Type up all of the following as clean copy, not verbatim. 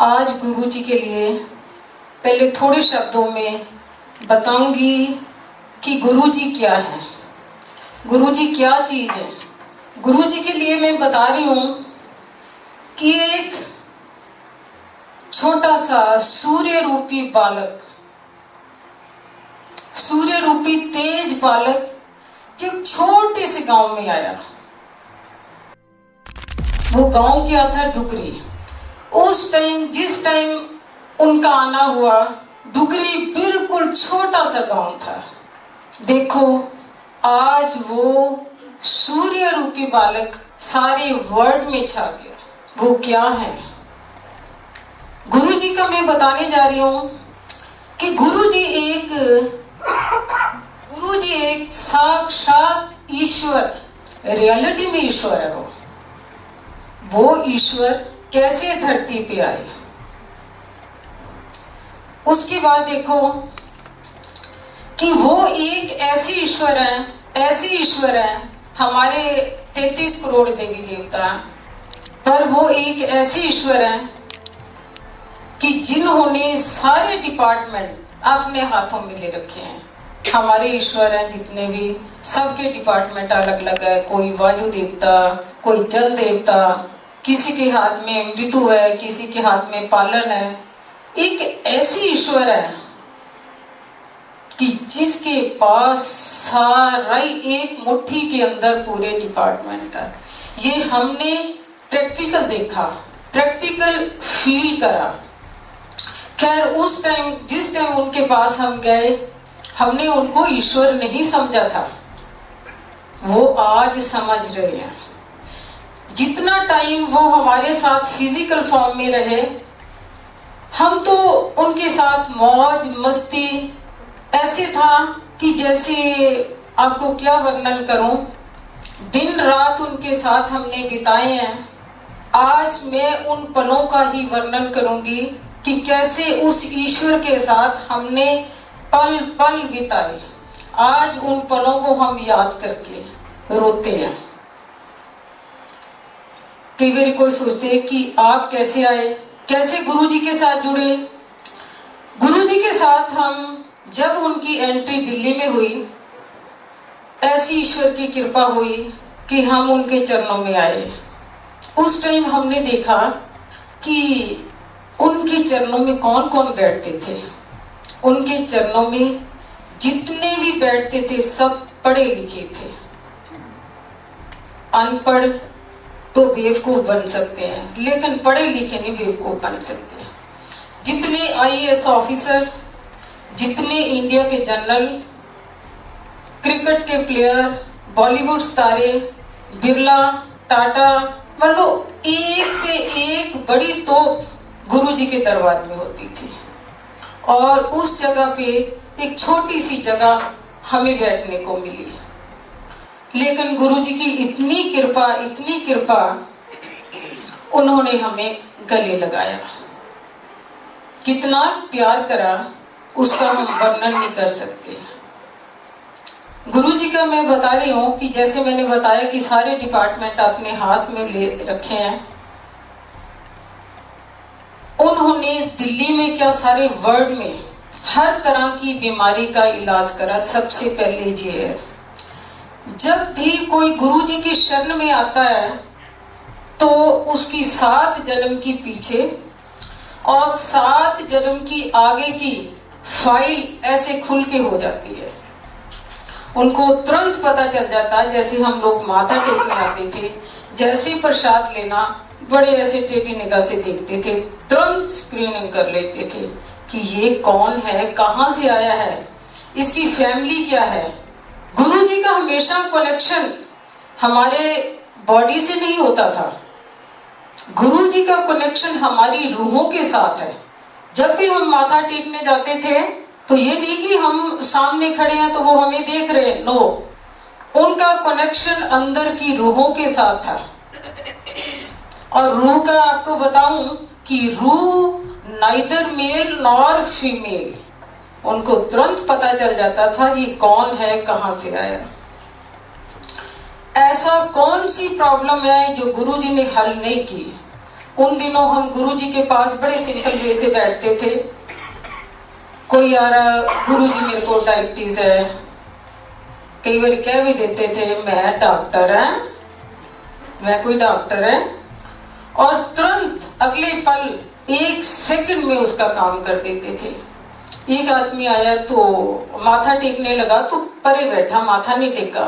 आज गुरु जी के लिए पहले थोड़े शब्दों में बताऊंगी कि गुरु जी क्या है, गुरु जी क्या चीज़ है। गुरु जी के लिए मैं बता रही हूँ कि एक छोटा सा सूर्य रूपी बालक, सूर्य रूपी तेज बालक जो छोटे से गांव में आया। वो गांव क्या था? डुगरी। उस टाइम जिस टाइम उनका आना हुआ, डुगरी बिल्कुल छोटा सा गांव था। देखो आज वो सूर्य रूपी बालक सारे वर्ल्ड में छा गया। वो क्या है? गुरु जी का मैं बताने जा रही हूं कि गुरु जी एक साक्षात ईश्वर, रियलिटी में ईश्वर है। वो ईश्वर कैसे धरती पे आए। उसके बाद देखो कि वो एक ऐसे ईश्वर है, हमारे 33 करोड़ देवी देवता, पर वो एक ऐसे ईश्वर है कि जिन्होंने सारे डिपार्टमेंट अपने हाथों में ले रखे हैं। हमारे ईश्वर हैं जितने भी, सबके डिपार्टमेंट अलग अलग है। कोई वायु देवता, कोई जल देवता, किसी के हाथ में मृत्यु है, किसी के हाथ में पालन है। एक ऐसी ईश्वर है कि जिसके पास सारा एक मुट्ठी के अंदर पूरे डिपार्टमेंट है। ये हमने प्रैक्टिकल देखा, प्रैक्टिकल फील करा। खैर उस टाइम जिस टाइम उनके पास हम गए, हमने उनको ईश्वर नहीं समझा था, वो आज समझ रहे हैं। जितना टाइम वो हमारे साथ फिजिकल फॉर्म में रहे, हम तो उनके साथ मौज मस्ती ऐसे था कि जैसे आपको क्या वर्णन करूं, दिन रात उनके साथ हमने बिताए हैं। आज मैं उन पलों का ही वर्णन करूंगी कि कैसे उस ईश्वर के साथ हमने पल पल बिताए। आज उन पलों को हम याद करके रोते हैं। कई बार कोई सोचते है कि आप कैसे आए, कैसे गुरु जी के साथ जुड़े। गुरु जी के साथ हम जब उनकी एंट्री दिल्ली में हुई, ऐसी ईश्वर की कृपा हुई कि हम उनके चरणों में आए। उस टाइम हमने देखा कि उनके चरणों में कौन कौन बैठते थे। उनके चरणों में जितने भी बैठते थे सब पढ़े लिखे थे। अनपढ़ तो बेवकूफ बन सकते हैं, लेकिन पढ़े लिखे नहीं बेवकूफ बन सकते। जितने आईएएस ऑफिसर, जितने इंडिया के जनरल, क्रिकेट के प्लेयर, बॉलीवुड सितारे, बिरला, टाटा, मतलब एक से एक बड़ी तोप गुरुजी के दरबार में होती थी। और उस जगह पे एक छोटी सी जगह हमें बैठने को मिली, लेकिन गुरुजी की इतनी कृपा, उन्होंने हमें गले लगाया। कितना प्यार करा उसका हम वर्णन नहीं कर सकते। गुरुजी का मैं बता रही हूँ कि जैसे मैंने बताया कि सारे डिपार्टमेंट अपने हाथ में ले रखे हैं। उन्होंने दिल्ली में क्या, सारे वर्ल्ड में हर तरह की बीमारी का इलाज करा। सबसे पहले ये है, जब भी कोई गुरुजी की शरण में आता है तो उसकी 7 जन्म की पीछे और 7 जन्म की आगे की फाइल ऐसे खुल के हो जाती है। उनको तुरंत पता चल जाता है। जैसे हम लोग माथा टेकने आते थे, जैसे प्रसाद लेना, बड़े ऐसे टेढ़ी निगाह से देखते थे, तुरंत स्क्रीनिंग कर लेते थे कि ये कौन है, कहाँ से आया है, इसकी फैमिली क्या है। गुरुजी का हमेशा कनेक्शन हमारे बॉडी से नहीं होता था। गुरुजी का कनेक्शन हमारी रूहों के साथ है। जब भी हम माथा टेकने जाते थे तो ये नहीं कि हम सामने खड़े हैं तो वो हमें देख रहे हैं, नो, उनका कनेक्शन अंदर की रूहों के साथ था। और रूह का आपको बताऊं कि रूह नाइदर मेल नॉर फीमेल, उनको तुरंत पता चल जाता था कि कौन है, कहां से आया। ऐसा कौन सी प्रॉब्लम है जो गुरुजी ने हल नहीं की। उन दिनों हम गुरुजी के पास बड़े सिंपल वे से बैठते थे। कोई आ रहा, गुरुजी मेरे को डायबिटीज है, कई बार कह भी देते थे मैं डॉक्टर है, मैं कोई डॉक्टर है, और तुरंत अगले पल 1 सेकंड में उसका काम कर देते थे। एक आदमी आया तो माथा टेकने लगा तो परे बैठा, माथा नहीं टेका।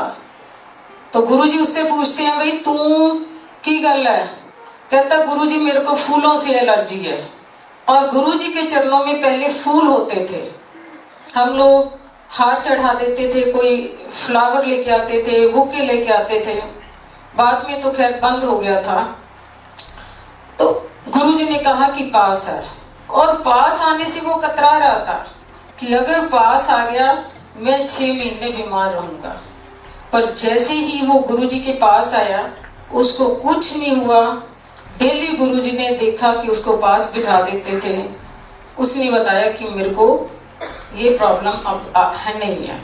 तो गुरुजी उससे पूछते हैं भाई तू की गल है? कहता गुरुजी मेरे को फूलों से एलर्जी है। और गुरुजी के चरणों में पहले फूल होते थे, हम लोग हार चढ़ा देते थे, कोई फ्लावर लेके आते थे, बुके लेके आते थे। बाद में तो खैर बंद हो गया था। तो गुरुजी ने कहा कि पास है, और पास आने से वो कतरा रहा था कि अगर पास आ गया मैं 6 महीने बीमार रहूंगा। पर जैसे ही वो गुरुजी के पास आया उसको कुछ नहीं हुआ। डेली गुरुजी ने देखा कि उसको पास बिठा देते थे। उसने बताया कि मेरे को ये प्रॉब्लम अब है नहीं है।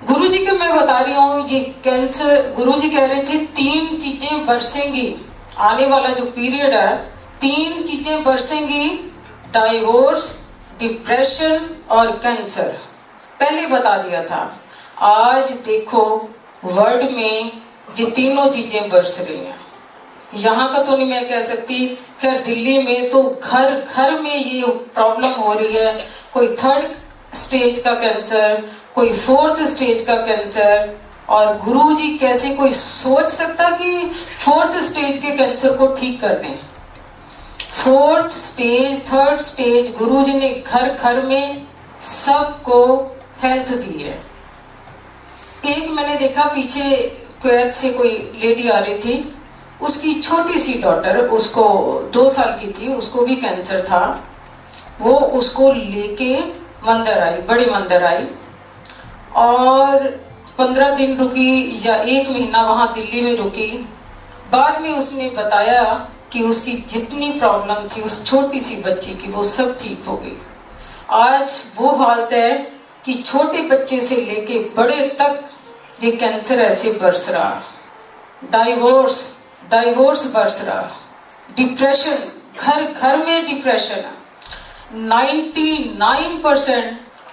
गुरुजी के मैं बता रही हूँ ये कैंसर, गुरुजी कह रहे थे 3 चीजें बरसेंगी, आने वाला जो पीरियड है 3 चीजें बरसेंगी, डाइवोर्स, डिप्रेशन और कैंसर। पहले बता दिया था। आज देखो वर्ल्ड में ये तीनों चीजें बरस रही हैं। यहाँ का तो नहीं मैं कह सकती, खैर दिल्ली में तो घर घर में ये प्रॉब्लम हो रही है। कोई 3rd स्टेज का कैंसर, कोई 4th स्टेज का कैंसर। और गुरुजी कैसे कोई सोच सकता कि 4th स्टेज के कैंसर को ठीक कर दें? 4th स्टेज, 3rd स्टेज, गुरुजी ने घर घर में सबको हेल्थ दी है। एक मैंने देखा पीछे कुवैत से कोई लेडी आ रही थी, उसकी छोटी सी डॉटर, उसको 2 साल की थी, उसको भी कैंसर था। वो उसको लेके मंदिर आई, बड़ी मंदिर आई, और 15 दिन रुकी या 1 महीना वहां दिल्ली में रुकी। बाद में उसने बताया कि उसकी जितनी प्रॉब्लम थी उस छोटी सी बच्ची की, वो सब ठीक हो गई। आज वो हालत है कि छोटे बच्चे से लेके बड़े तक ये कैंसर ऐसे बरस रहा। डाइवोर्स बरस रहा। डिप्रेशन, घर घर में डिप्रेशन है। 99%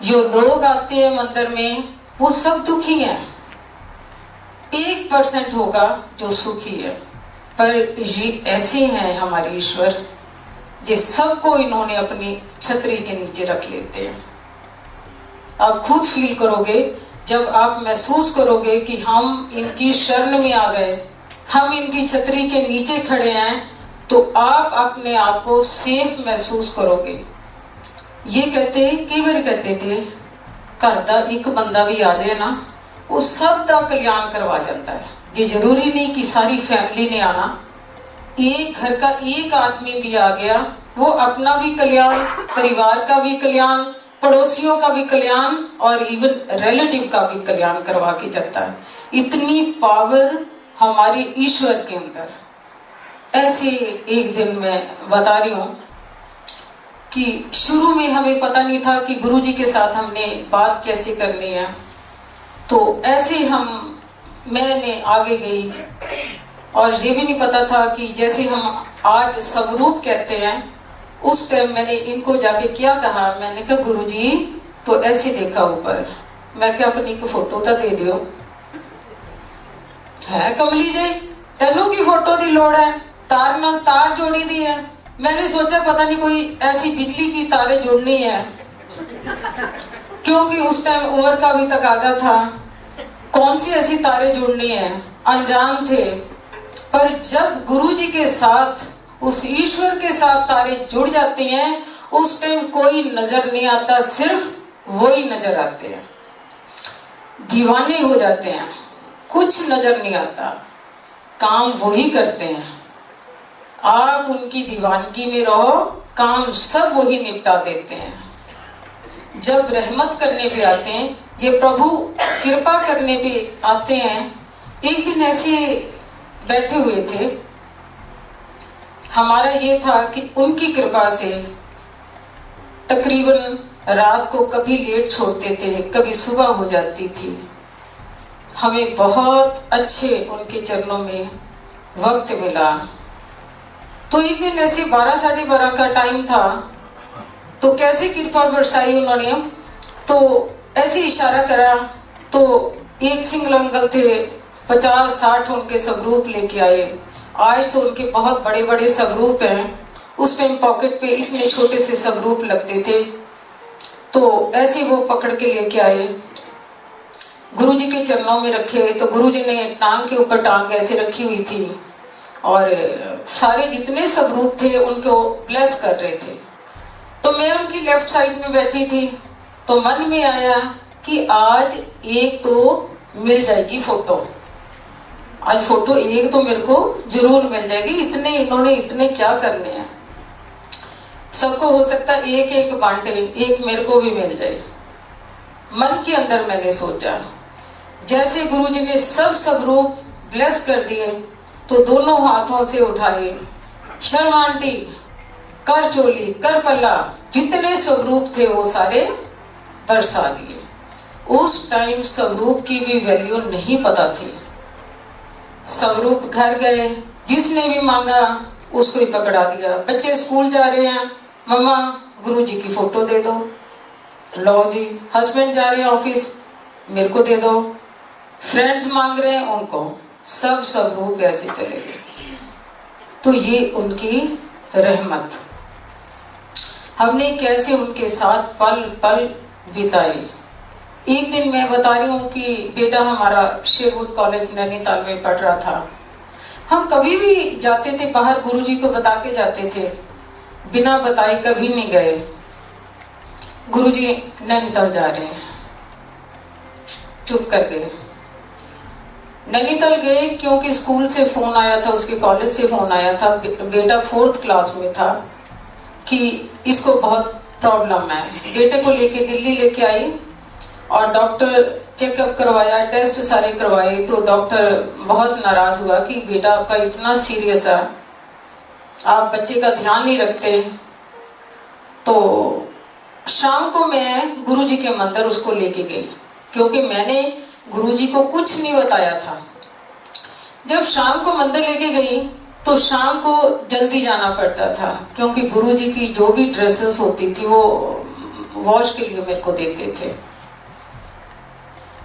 जो लोग आते हैं मंदिर में वो सब दुखी हैं। 1% होगा जो सुखी है। पर ये ऐसे हैं हमारे ईश्वर, ये सबको इन्होंने अपनी छतरी के नीचे रख लेते हैं। आप खुद फील करोगे जब आप महसूस करोगे कि हम इनकी शरण में आ गए, हम इनकी छतरी के नीचे खड़े हैं, तो आप अपने आप को सेफ महसूस करोगे। ये कहते, कई बार कहते थे घर का एक बंदा भी आ जाए ना, वो सब का कल्याण करवा जाता है। ये जरूरी नहीं कि सारी फैमिली ने आना, एक घर का एक आदमी भी आ गया, वो अपना भी कल्याण, परिवार का भी कल्याण, पड़ोसियों का भी कल्याण और इवन रिलेटिव का भी कल्याण करवा के जाता है। इतनी पावर हमारे ईश्वर के अंदर। ऐसे एक दिन मैं बता रही हूँ कि शुरू में हमें पता नहीं था कि गुरुजी के साथ हमने बात कैसे करनी है। तो ऐसे मैंने आगे गई, और ये भी नहीं पता था कि जैसे हम आज स्वरूप कहते हैं, उस टाइम मैंने इनको जाके क्या कहा, मैंने कहा गुरुजी तो ऐसे देखा ऊपर, मैं क्या अपनी को फोटो तो दे दियो है कमली जी, तेनू की फोटो की लोड़ है, तार नाल तार जोड़ी दी है। मैंने सोचा पता नहीं कोई ऐसी बिजली की तारें जोड़नी है, क्योंकि उस टाइम उम्र का भी तकाजा था, कौन सी ऐसी तारें जोड़नी है, अनजान थे। पर जब गुरुजी के साथ, उस ईश्वर के साथ तारे जुड़ जाती हैं, उस टाइम कोई नजर नहीं आता, सिर्फ वही नजर आते हैं। दीवाने हो जाते हैं, कुछ नजर नहीं आता, काम वही करते हैं। आप उनकी दीवानगी में रहो, काम सब वही निपटा देते हैं। जब रहमत करने पे आते हैं, ये प्रभु कृपा करने पे आते हैं। एक दिन ऐसे बैठे हुए थे, हमारा ये था कि उनकी कृपा से तकरीबन रात को कभी लेट छोड़ते थे, कभी सुबह हो जाती थी। हमें बहुत अच्छे उनके चरणों में वक्त मिला। तो एक दिन ऐसे 12 साढ़े 12 का टाइम था, तो कैसे कृपा बरसाई उन्होंने, तो ऐसे इशारा करा, तो एक सिंगल अंकल थे, 50-60 उनके स्वरूप लेके आए। आज तो उनके बहुत बड़े बड़े स्वरूप हैं, उस टाइम पॉकेट पे इतने छोटे से स्वरूप लगते थे। तो ऐसे वो पकड़ के लेके आए, गुरुजी के चरणों में रखे। तो गुरुजी ने टांग के ऊपर टांग ऐसे रखी हुई थी और सारे जितने स्वरूप थे उनको ब्लेस कर रहे थे। तो मैं उनकी लेफ्ट साइड में बैठी थी, तो मन में आया कि आज एक तो मिल जाएगी फोटो, आज फोटो एक तो मेरे को जरूर मिल जाएगी। इतने इन्होंने इतने क्या करने हैं, सबको हो सकता है एक एक बांटे, एक मेरे को भी मिल जाए। मन के अंदर मैंने सोचा। जैसे गुरुजी ने सब स्वरूप ब्लेस कर दिए, तो दोनों हाथों से उठाए, शर्मा आंटी, कर चोली, कर पल्ला, जितने स्वरूप थे वो सारे बरसा दिए। उस टाइम स्वरूप की भी वैल्यू नहीं पता थी। स्वरूप घर गए, जिसने भी मांगा उसको ही पकड़ा दिया। बच्चे स्कूल जा रहे हैं, मम्मा गुरुजी की फोटो दे दो, लो जी। हस्बैंड जा रहे हैं ऑफिस, मेरे को दे दो। फ्रेंड्स मांग रहे हैं, उनको सब स्वरूप ऐसे चले गए। तो ये उनकी रहमत। हमने कैसे उनके साथ पल पल बिताए। एक दिन मैं बता रही हूँ कि बेटा हमारा शेरवुड कॉलेज नैनीताल में पढ़ रहा था। हम कभी भी जाते थे बाहर, गुरुजी को बता के जाते थे, बिना बताए कभी नहीं गए। गुरुजी नैनीताल जा रहे हैं, चुप कर गए। नैनीताल गए क्योंकि स्कूल से फोन आया था, उसके कॉलेज से फोन आया था, बेटा 4th क्लास में था, कि इसको बहुत प्रॉब्लम है। बेटे को लेके दिल्ली लेके आई और डॉक्टर चेकअप करवाया, टेस्ट सारे करवाए। तो डॉक्टर बहुत नाराज हुआ कि बेटा आपका इतना सीरियस है, आप बच्चे का ध्यान नहीं रखते। तो शाम को मैं गुरुजी के मंदिर उसको लेके गई, क्योंकि मैंने गुरुजी को कुछ नहीं बताया था। जब शाम को मंदिर लेके गई तो शाम को जल्दी जाना पड़ता था, क्योंकि गुरुजी की जो भी ड्रेसेस होती थी वो वॉश के लिए मेरे को देते थे।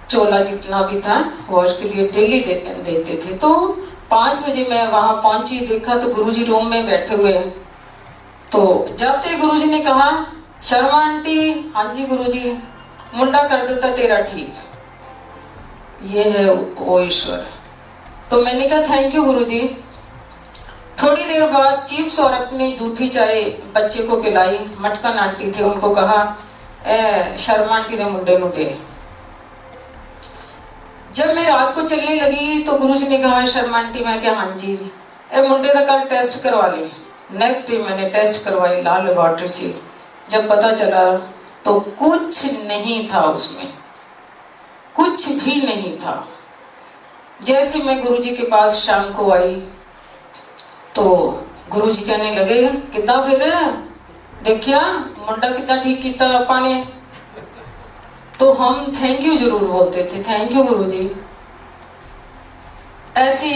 चोला जितना भी था वॉश के लिए डेली देते थे। तो 5 बजे मैं वहां पहुंची, देखा तो गुरुजी रूम में बैठे हुए हैं। तो जाते गुरुजी ने कहा, शर्मा आंटी, हाँ जी गुरुजी, मुंडा कर देता तेरा ठीक। ये है वो ईश्वर। तो मैंने कहा थैंक यू गुरुजी। थोड़ी देर बाद चिप्स और अपनी जूठी चाय बच्चे को पिलाई। मटकन आंटी थे, उनको कहा ए शर्मा आंटी ने मुंडे नु दे। जब मैं रात को चलने लगी तो गुरुजी ने कहा शर्मा आंटी, मैं क्या हाँ जी, ए मुंडे का कल टेस्ट करवा ले। नेक्स्ट डे मैंने टेस्ट करवाई लाल लेबोरेटरी से। जब पता चला तो कुछ नहीं था उसमें, कुछ भी नहीं था। जैसे मैं गुरुजी के पास शाम को आई तो गुरुजी कहने लगे कितना फिर देखिया मुंडा कितना ठीक किया आपा ने। तो हम थैंक यू जरूर बोलते थे, थैंक यू गुरुजी। ऐसी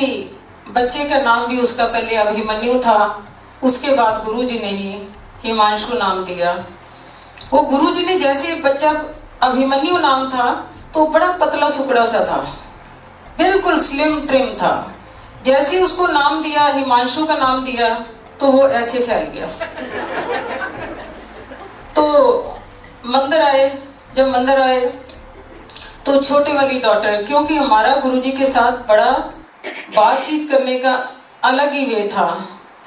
बच्चे का नाम भी उसका पहले अभिमन्यु था, उसके बाद गुरुजी ने ही हिमांशु नाम दिया। वो गुरुजी ने जैसे बच्चा अभिमन्यु नाम था तो बड़ा पतला सुकड़ा सा था, बिल्कुल स्लिम ट्रिम था। जैसे उसको नाम दिया, हिमांशु का नाम दिया, तो वो ऐसे फैल गया। तो मंदिर आए, जब मंदिर आए तो छोटे वाली डॉटर, क्योंकि हमारा गुरुजी के साथ बड़ा बातचीत करने का अलग ही वे था।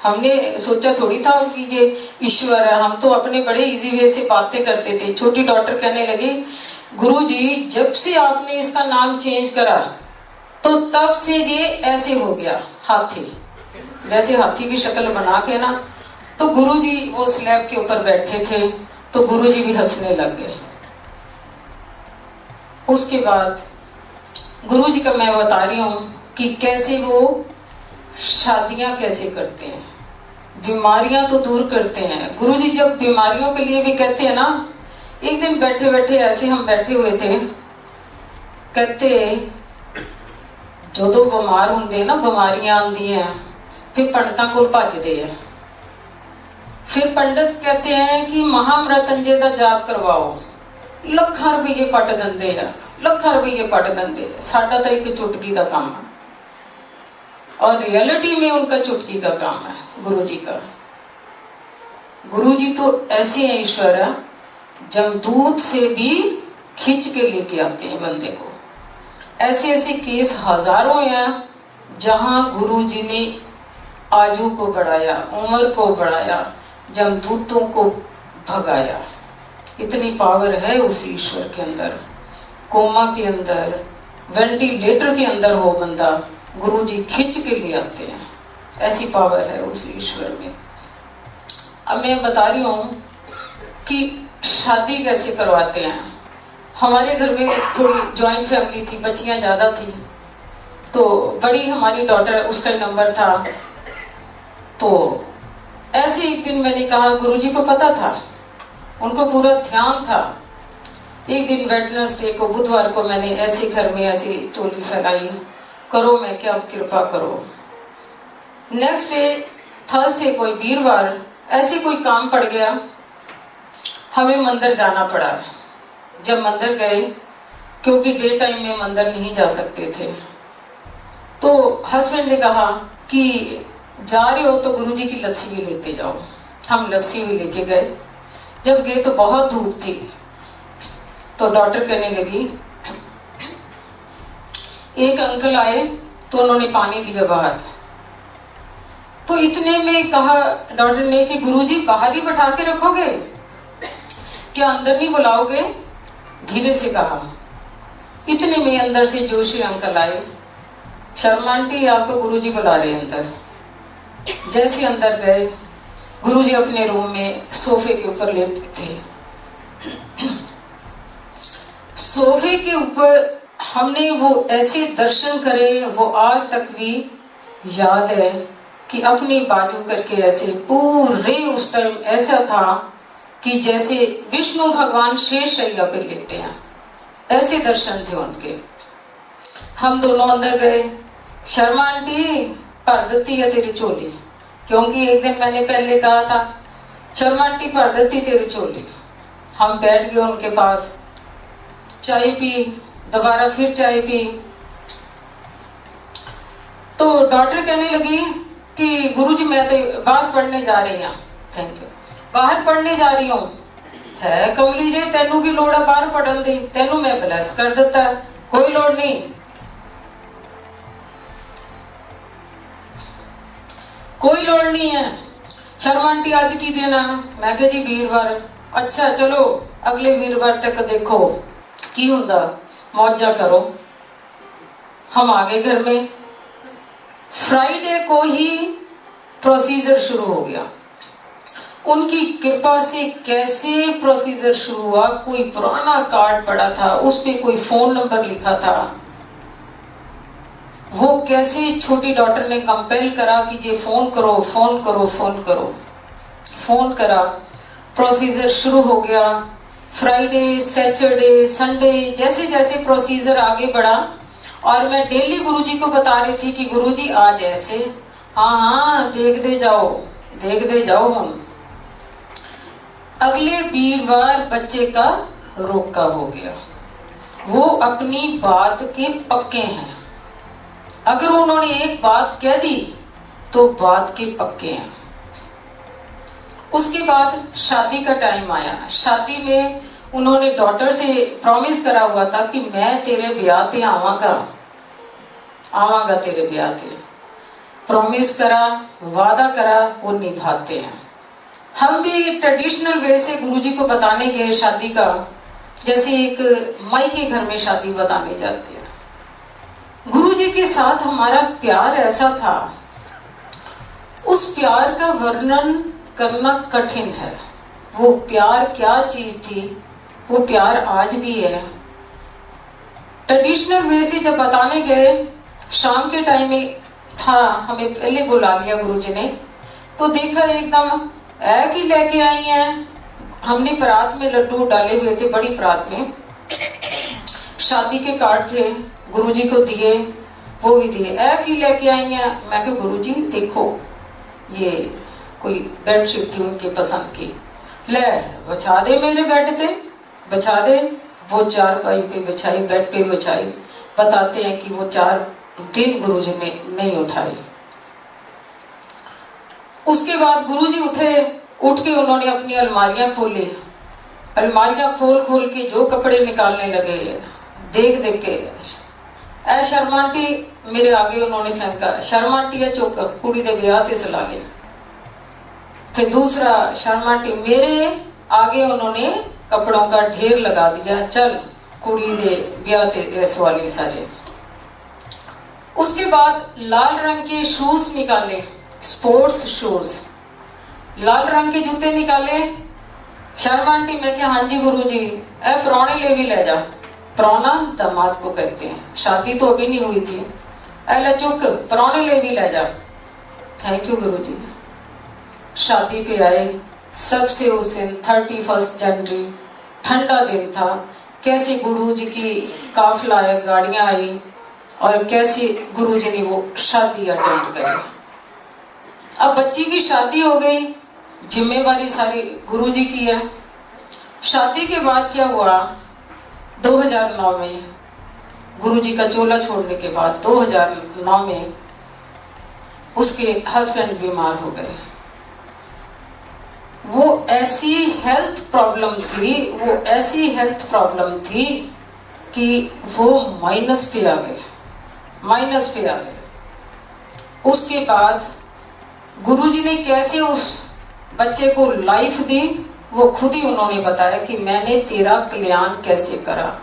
हमने सोचा थोड़ी था कि ये ईश्वर है, हम तो अपने बड़े इजी वे से बातें करते थे। छोटी डॉटर कहने लगी गुरुजी जब से आपने इसका नाम चेंज करा तो तब से ये ऐसे हो गया हाथी, वैसे हाथी की शक्ल बना के ना। तो गुरुजी वो स्लैब के ऊपर बैठे थे तो गुरुजी भी हंसने लग गए। उसके बाद गुरुजी का मैं बता रही हूँ कि कैसे वो शादियां कैसे करते हैं, बीमारियां तो दूर करते हैं। गुरुजी जब बीमारियों के लिए भी कहते हैं ना, एक दिन बैठे बैठे ऐसे हम बैठे हुए थे, कहते जो बीमार होंगे ना, बीमारियां आंदी हैं फिर पंडितां कोल भजदे हैं। फिर पंडित कहते हैं कि महामृत्युंजय का जाप करवाओ, ਲੱਖਾਂ रुपये पट देंगे है, ਲੱਖਾਂ रुपये पट देंगे। साडा तो एक चुटकी का काम है और रियलिटी में उनका चुटकी का काम है गुरु जी का। गुरु जी तो ऐसे हैं ईश्वर है, जमदूत से भी खींच के लेके आते हैं बंदे को। ऐसे ऐसे केस हजारों हैं जहां गुरु जी ने आजू को बढ़ाया, उम्र को बढ़ाया, जमदूतों को भगाया। इतनी पावर है उस ईश्वर के अंदर। कोमा के अंदर, वेंटिलेटर के अंदर हो बंदा, गुरु जी खींच के ले आते हैं। ऐसी पावर है उस ईश्वर में। अब मैं बता रही हूँ कि शादी कैसे करवाते हैं। हमारे घर में थोड़ी जॉइंट फैमिली थी, बच्चियाँ ज़्यादा थी, तो बड़ी हमारी डॉटर, उसका ही नंबर था। तो ऐसे एक दिन मैंने कहा, गुरुजी को पता था, उनको पूरा ध्यान था। एक दिन वेडनेसडे को, बुधवार को मैंने ऐसे घर में ऐसी टोली फैलाई, करो मैं क्या कृपा करो। नेक्स्ट डे थर्सडे कोई वीरवार ऐसे कोई काम पड़ गया, हमें मंदिर जाना पड़ा। जब मंदिर गए, क्योंकि डे टाइम में मंदिर नहीं जा सकते थे, तो हस्बैंड ने कहा कि जा रहे हो तो गुरुजी की लस्सी भी लेते जाओ। हम लस्सी भी लेके गए। जब गए तो बहुत धूप थी, तो डॉक्टर कहने लगी, एक अंकल आए तो उन्होंने पानी दिया बाहर। तो इतने में कहा डॉक्टर ने कि गुरुजी बाहर ही बैठा के रखोगे क्या, अंदर नहीं बुलाओगे? धीरे से कहा। इतने में अंदर से जोशी अंकल आए, शर्मा आंटी आपको गुरुजी बुला रहे हैं अंदर। जैसे अंदर गए, गुरुजी अपने रूम में सोफे के ऊपर लेटे थे। सोफे के ऊपर हमने वो ऐसे दर्शन करे, वो आज तक भी याद है कि अपनी बाजू करके ऐसे पूरे उस टाइम ऐसा था कि जैसे विष्णु भगवान शेषशैया पे लेटे हैं, ऐसे दर्शन थे उनके। हम दोनों अंदर गए। शर्मा आंटी भर देती है तेरी चोली, क्योंकि एक दिन मैंने पहले कहा था शर्मा आंटी भर देती तेरी चोली। हम बैठ गए उनके पास, चाय पी, दोबारा फिर चाय पी। तो डॉक्टर कहने लगी कि गुरुजी मैं तो बाहर पढ़ने जा रही हूँ। Thank you. बाहर पढ़ने जा रही हूँ है कमली जी, तेनू की लोड़ है बाहर पढ़न दी, तेनू मैं ब्लेस कर देता, कोई लोड़ नहीं, कोई लोड़ नहीं है। शर्मा आंटी आज की दिन है? मैं कहा जी वीरवार। अच्छा चलो अगले वीरवार तक देखो की हुंदा, मौजा करो। हम आ गए घर में। फ्राइडे को ही प्रोसीजर शुरू हो गया। उनकी कृपा से कैसे प्रोसीजर शुरू हुआ, कोई पुराना कार्ड पड़ा था, उस पे कोई फोन नंबर लिखा था। वो कैसे छोटी डॉटर ने कंपेल करा कि ये फोन करो, फोन करो, फोन करो। फोन करा, प्रोसीजर शुरू हो गया। फ्राइडे, सैटरडे, संडे, जैसे जैसे प्रोसीजर आगे बढ़ा, और मैं डेली गुरुजी को बता रही थी कि गुरुजी आज ऐसे, हाँ हाँ देखते जाओ, देखते जाओ। हम अगले वीरवार बच्चे का रोका हो गया। वो अपनी बात के पक्के हैं। अगर उन्होंने एक बात कह दी तो बात के पक्के हैं। उसके बाद शादी का टाइम आया। शादी में उन्होंने डॉटर से प्रॉमिस करा हुआ था कि मैं तेरे ब्याह ते आवांगा, आवांगा तेरे ब्याह ते। प्रॉमिस करा, वादा करा, वो निभाते हैं। हम भी ट्रेडिशनल वे से गुरुजी को बताने गए शादी का, जैसे एक माई के घर में शादी बताने जाते हैं। गुरुजी के साथ हमारा प्यार ऐसा था, उस प्यार का वर्णन करना कठिन है। वो प्यार क्या चीज थी, वो प्यार आज भी है। ट्रेडिशनल वे से जब बताने गए, शाम के टाइम में था, हमें पहले बुला लिया गुरुजी ने, तो देखा एकदम ऐ की लेके आई हैं। हमने परात में लड्डू डाले हुए थे, बड़ी परात में शादी के कार्ड थे, गुरुजी को दिए, वो भी दिए। ऐ की लेके आई हैं। मैं कहा गुरुजी देखो ये कोई बेडशीट थी उनकी पसंद की, ले बिछा दे मेरे बेड पे, बिछा दे। वो चारपाई पे बिछाई, बेड पे बिछाई। बताते हैं कि वो 4 दिन गुरुजी ने नहीं उठाई। उसके बाद गुरुजी उठे, उठ के उन्होंने अपनी अलमारियां खोली। अलमारियां खोल खोल के जो कपड़े निकालने लगे, देख देख के ऐ शर्मा आंटी मेरे आगे उन्होंने फेंका, शर्मा आंटी है चुक कुड़ी दे ब्याह ते सला ले। फिर दूसरा शर्मा आंटी मेरे आगे उन्होंने कपड़ों का ढेर लगा दिया, चल कुड़ी दे ब्याह ते सवाली सारे। उसके बाद लाल रंग के शूज निकाले, स्पोर्ट्स शूज, लाल रंग के जूते निकाले। शर्मा आंटी मैं क्या, हाँ जी गुरुजी, ए परौने ले भी ले जा। परौना दामाद को कहते हैं, शादी तो अभी नहीं हुई थी। अले चुक परौने ले भी ले जा। थैंक यू गुरुजी। शादी पे आए, सबसे उस दिन 31 जनवरी ठंडा दिन था। कैसे गुरुजी की काफिला गाड़ियां आई और कैसे गुरुजी ने वो शादी अटेंड करी। अब बच्ची की शादी हो गई, जिम्मेवारी सारी गुरुजी की है। शादी के बाद क्या हुआ, 2009 में गुरुजी का चोला छोड़ने के बाद 2009 में उसके हस्बैंड बीमार हो गए। वो ऐसी हेल्थ प्रॉब्लम थी, वो ऐसी हेल्थ प्रॉब्लम थी कि वो माइनस पे आ गए, माइनस पे आ गए। उसके बाद गुरुजी ने कैसे उस बच्चे को लाइफ दी, वो खुद ही उन्होंने बताया कि मैंने तेरा कल्याण कैसे करा।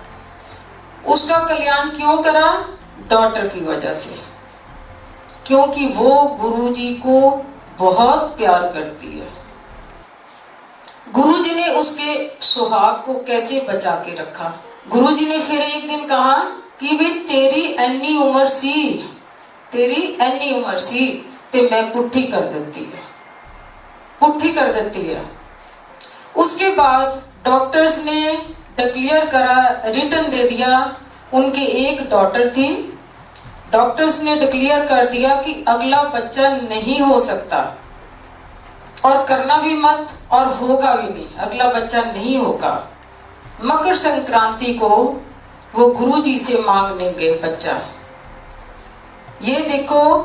उसका कल्याण क्यों करा, डॉटर की वजह से, क्योंकि वो गुरुजी को बहुत प्यार करती है। गुरुजी ने उसके सुहाग को कैसे बचा के रखा। गुरुजी ने फिर एक दिन कहा कि वे तेरी एनी उम्र सी, तेरी एनी उम्र सी ते मैं पुट्ठी कर देती है, पुट्ठी कर देती है। उसके बाद डॉक्टर्स ने डिक्लेयर करा, रिटर्न दे दिया। उनके एक डॉटर थी, डॉक्टर्स ने डिक्लेयर कर दिया कि अगला बच्चा नहीं हो सकता और करना भी मत और होगा भी नहीं, अगला बच्चा नहीं होगा। मकर संक्रांति को वो गुरुजी से मांगने गए बच्चा। ये देखो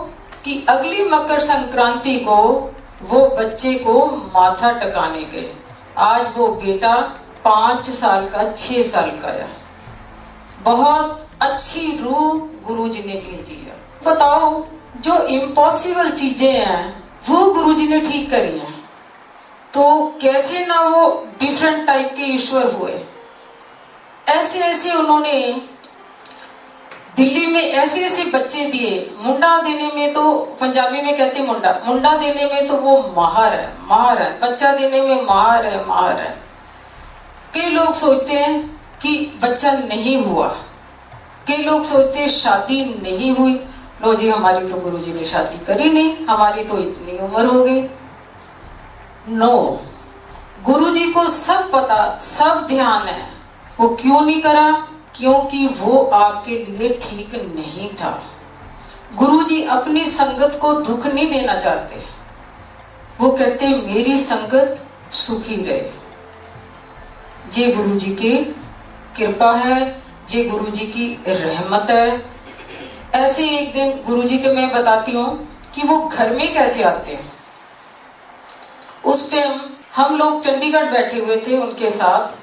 कि अगली मकर संक्रांति को वो बच्चे को माथा टकाने गए। आज वो बेटा 5 साल का, 6 साल का है। बहुत अच्छी रूह गुरुजी ने भेजी है। बताओ, जो इम्पॉसिबल चीजें हैं वो गुरुजी ने ठीक करी हैं, तो कैसे ना वो डिफरेंट टाइप के ईश्वर हुए। ऐसे ऐसे उन्होंने दिल्ली में ऐसे ऐसे बच्चे दिए। मुंडा देने में तो पंजाबी में कहते मुंडा, मुंडा देने में तो वो माहर है, माहर है। बच्चा देने में माहर है, माहर है। कई लोग सोचते हैं कि बच्चा नहीं हुआ, कई लोग सोचते हैं शादी नहीं हुई। लो जी, हमारी तो गुरुजी ने शादी करी नहीं, हमारी तो इतनी उम्र हो गई। नो, गुरुजी को सब पता, सब ध्यान है। वो क्यों नहीं करा, क्योंकि वो आपके लिए ठीक नहीं था। गुरुजी अपनी संगत को दुख नहीं देना चाहते। वो कहते मेरी संगत सुखी रहे। जे गुरुजी की कृपा है, जे गुरुजी की रहमत है। ऐसे एक दिन गुरुजी के मैं बताती हूँ कि वो घर में कैसे आते हैं। उस टाइम हम लोग चंडीगढ़ बैठे हुए थे उनके साथ।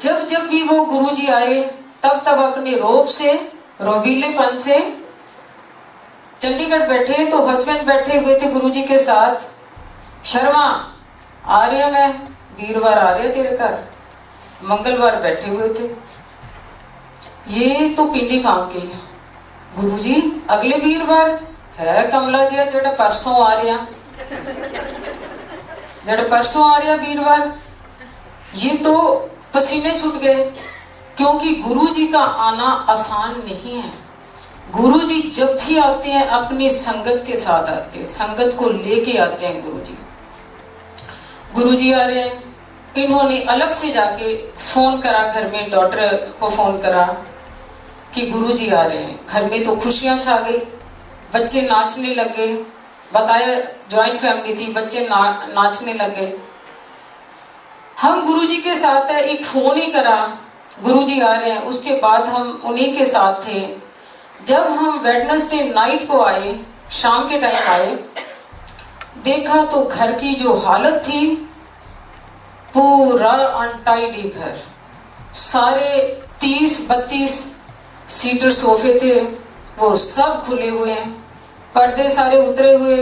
जब जब भी वो गुरुजी आए तब तब अपने रोब से, रोबीलेपन से चंडीगढ़ बैठे तो हस्बैंड बैठे हुए थे गुरुजी के साथ। शर्मा आ रहे, मैं वीरवार आ रहे तेरे घर, मंगलवार बैठे हुए थे। ये तो पिंडी काम के गुरुजी अगले वीरवार है कमला जी, जेड़ा परसों आ रहा, जेड़ा परसों आ रहा वीरवार। ये तो पसीने छूट गए, क्योंकि गुरुजी का आना आसान नहीं है। गुरुजी जब भी आते हैं अपनी संगत के साथ आते हैं, संगत को लेके आते हैं गुरुजी। गुरुजी आ रहे हैं, इन्होंने अलग से जाके फोन करा, घर में डॉटर को फोन करा कि गुरुजी आ रहे हैं। घर में तो खुशियां छा गई, बच्चे नाचने लगे, बताया जॉइंट फैमिली थी, बच्चे नाचने लगे। हम गुरुजी के साथ है, एक फोन ही करा, गुरुजी आ रहे हैं, उसके बाद हम उन्हीं के साथ थे। जब हम वेडनेसडे नाइट को आए, शाम के टाइम आए, देखा तो घर की जो हालत थी, पूरा अनटाइडी घर। सारे 30-32 सीटर सोफे थे, वो सब खुले हुए हैं, पर्दे सारे उतरे हुए,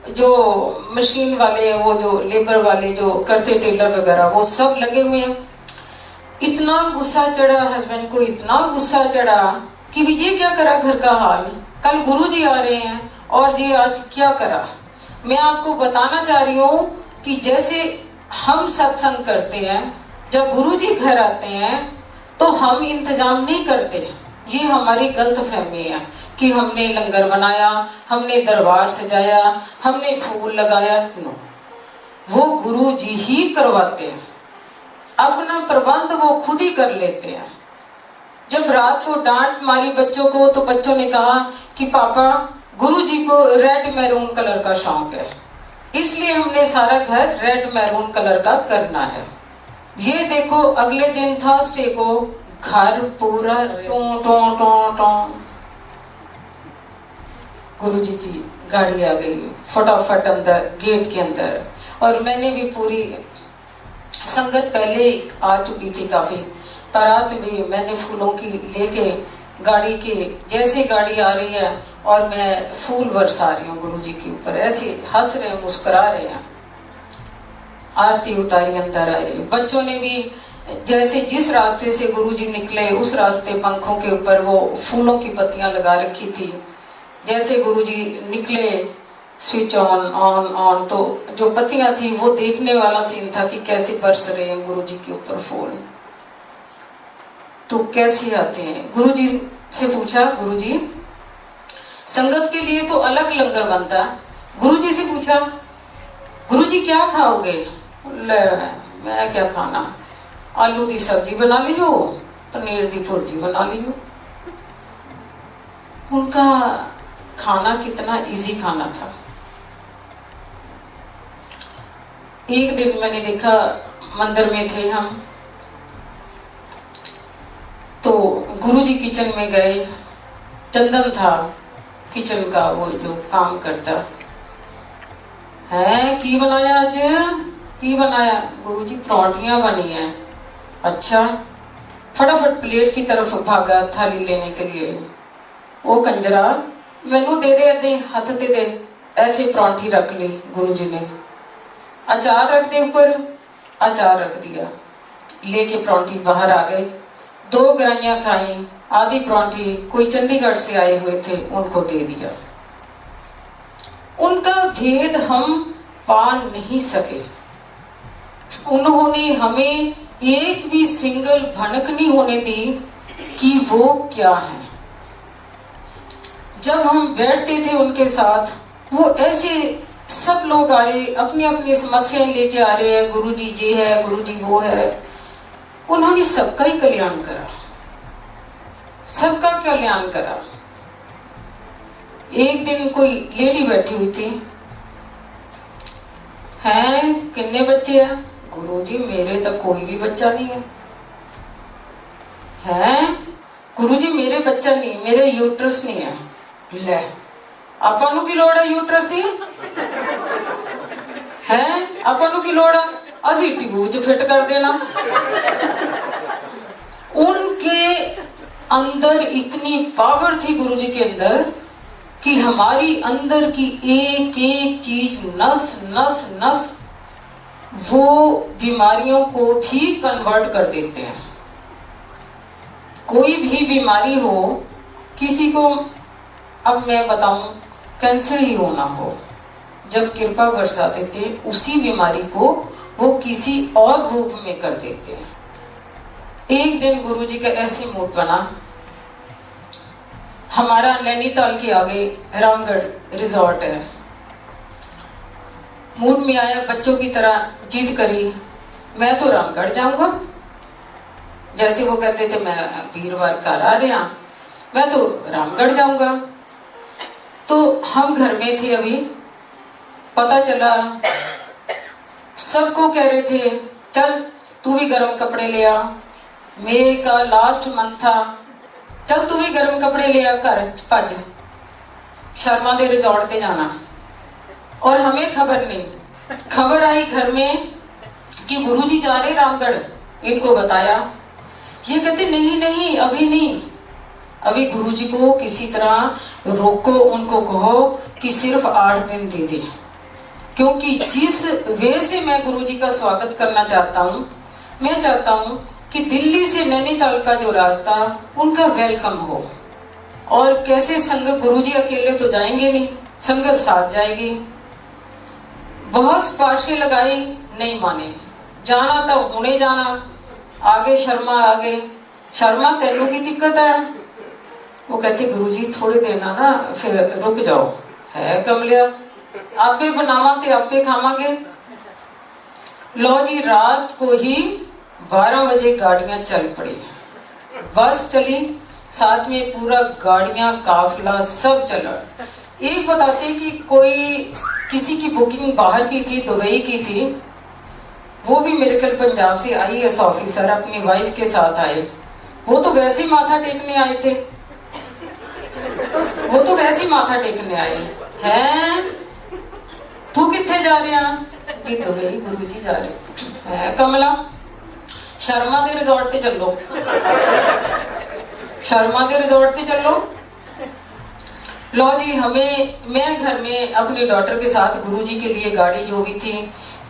जो मशीन वाले, वो जो लेबर वाले जो करते टेलर वगैरह, वो सब लगे हुए हैं। इतना गुस्सा चढ़ा हस्बैंड को, इतना गुस्सा चढ़ा कि विजय क्या करा घर का हाल, कल गुरुजी आ रहे हैं और ये आज क्या करा। मैं आपको बताना चाह रही हूँ कि जैसे हम सत्संग करते हैं, जब गुरुजी घर आते हैं तो हम इंतजाम नहीं करते। ये हमारी गलत फहमी है कि हमने लंगर बनाया, हमने दरबार सजाया, हमने फूल लगाया। नो, वो गुरुजी ही करवाते हैं, अपना प्रबंध वो खुद ही कर लेते हैं। जब रात को डांट मारी बच्चों को, तो बच्चों ने कहा कि पापा, गुरुजी को रेड मैरून कलर का शौक है, इसलिए हमने सारा घर रेड मैरून कलर का करना है। ये देखो, अगले दिन थर्सडे को घर पूरा टों टों टों टों। गुरुजी की गाड़ी आ गई, फटाफट अंदर, गेट के अंदर। और मैंने भी पूरी संगत पहले आ चुकी थी काफी, बारात भी मैंने फूलों की लेके गाड़ी के, जैसे गाड़ी आ रही है और मैं फूल बरसा रही हूँ गुरुजी के ऊपर, ऐसे हंस रहे हैं, मुस्कुरा रहे हैं। आरती उतारी, अंदर आए। बच्चों ने भी जैसे जिस रास्ते से गुरुजी निकले, उस रास्ते पंखों के ऊपर वो फूलों की पत्तियां लगा रखी थी। जैसे गुरुजी निकले, स्विच ऑन ऑन ऑन, तो जो पत्तियां थी वो देखने वाला सीन था कि कैसे बरस रहे हैं गुरुजी के ऊपर फूल। तो कैसे आते हैं। गुरुजी से पूछा, गुरुजी संगत के लिए तो अलग लंगर बनता है। गुरुजी से पूछा, गुरुजी क्या खाओगे? ले, मैं क्या खाना, आलू की सब्जी बना लियो, पनीर की भुर्जी बना लियो। उनका खाना कितना इजी खाना था। एक दिन मैंने देखा, मंदिर में थे हम, तो गुरुजी किचन में गए। चंदन था किचन का, वो जो काम करता है। की बनाया आज, की बनाया? गुरुजी परौंठियां बनी है। अच्छा, फटाफट प्लेट की तरफ भागा थाली लेने के लिए। वो कंजरा, मैनू दे दे, हाथ दे दे। ऐसे परौंठी रख ली गुरुजी ने। अचार रख दे ऊपर, अचार रख दिया। लेके परौंठी बाहर आ गए, 2 गराइयां खाई, आधी परौंठी कोई चंडीगढ़ से आए हुए थे उनको दे दिया। उनका भेद हम पा नहीं सके। उन्होंने हमें एक भी सिंगल भनक नहीं होने दी कि वो क्या है। जब हम बैठते थे उनके साथ, वो ऐसे सब लोग आ रहे, अपनी अपनी समस्याएं लेके आ रहे हैं, गुरुजी ये है, गुरुजी वो है। उन्होंने सबका ही कल्याण करा, सबका कल्याण करा। एक दिन कोई लेडी बैठी हुई थी, हैं कितने बच्चे हैं? गुरुजी मेरे तो कोई भी बच्चा नहीं है। हैं गुरुजी मेरे बच्चा नहीं, मेरे यूट्रस नहीं है। ले, ਆਪਾਂ ਨੂੰ ਕੀ ਲੋੜ ਹੈ यूट्रस ਦੀ? हैं ਆਪਾਂ ਨੂੰ ਕੀ ਲੋੜ ਹੈ? ਅਸੀਂ ट्यूब च फिट कर देना। उनके अंदर इतनी पावर थी गुरुजी के अंदर कि हमारी अंदर की एक एक चीज, नस नस नस, वो बीमारियों को भी कन्वर्ट कर देते हैं। कोई भी बीमारी हो, किसी को, अब मैं बताऊं, कैंसर ही होना हो, जब कृपा बरसा देते हैं, उसी बीमारी को वो किसी और रूप में कर देते हैं। एक दिन गुरुजी का ऐसे मूड बना, हमारा नैनीताल के आगे रामगढ़ रिजॉर्ट है। मूड में आया, बच्चों की तरह जिद करी, मैं तो रामगढ़ जाऊंगा। जैसे वो कहते थे मैं वीरवार घर आ रहा, मैं तो रामगढ़ जाऊंगा। तो हम घर में थे अभी, पता चला सबको कह रहे थे चल तू भी गर्म कपड़े ले आ, मई का लास्ट मंथ था, चल तू भी गर्म कपड़े ले आ, घर भज शर्मा दे रिजॉर्ट पे जाना। और हमें खबर नहीं, खबर आई घर में कि गुरुजी जा रहे रामगढ़। इनको बताया, ये कहते नहीं नहीं अभी नहीं, अभी गुरुजी को किसी तरह रोको, उनको कहो कि सिर्फ 8 दिन दे दे, क्योंकि जिस वे से मैं गुरुजी का स्वागत करना चाहता हूँ, मैं चाहता हूँ कि दिल्ली से नैनीताल का जो रास्ता उनका वेलकम हो। और कैसे संगत, गुरुजी अकेले तो जाएंगे नहीं, संगत साथ जाएगी। बहुत सिफारिशें लगाई, नहीं माने, जाना तो हुणे जाना, आगे शर्मा आगे, शर्मा तेनू की दिक्कत है। वो कहते गुरुजी थोड़े दिन ना फिर रुक जाओ, है कमलिया आपे बनावा ते आपे खावांगे। लो जी रात को ही 12 बजे गाड़ियां चल पड़ी, बस चली, साथ में पूरा गाड़ियां काफिला सब चला। एक बताते कि कोई किसी की बुकिंग बाहर की थी, दुबई की थी, वो भी मेरे कल पंजाब से IAS ऑफिसर अपनी वाइफ के साथ आए। वो तो वैसे ही माथा टेकने आए थे, वो तो वैसे ही माथा टेकने आए हैं। तू किथे जा रहा? भी दुबई गुरुजी जा रहे हैं। कमला शर्मा दे रिजॉर्ट ते चलो, शर्मा दे रिजॉर्ट ते चलो। लो जी मैं घर में अपनी डॉटर के साथ गुरुजी के लिए गाड़ी जो भी थी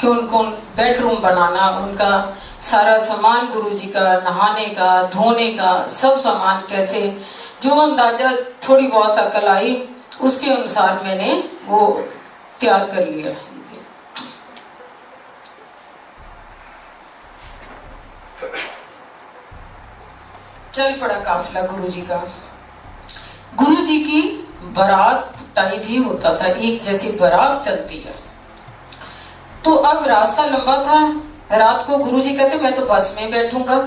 कि उनको बेडरूम बनाना, उनका सारा सामान गुरुजी का, नहाने का धोने का सब सामान, कैसे जो अंदाजा थोड़ी बहुत अकल आई उसके अनुसार मैंने वो तैयार कर लिया। चल पड़ा काफिला गुरुजी का। गुरुजी की बारात टाइप ही होता था, एक जैसी बारात चलती है। तो अब रास्ता लंबा था, रात को गुरुजी कहते मैं तो बस में बैठूंगा,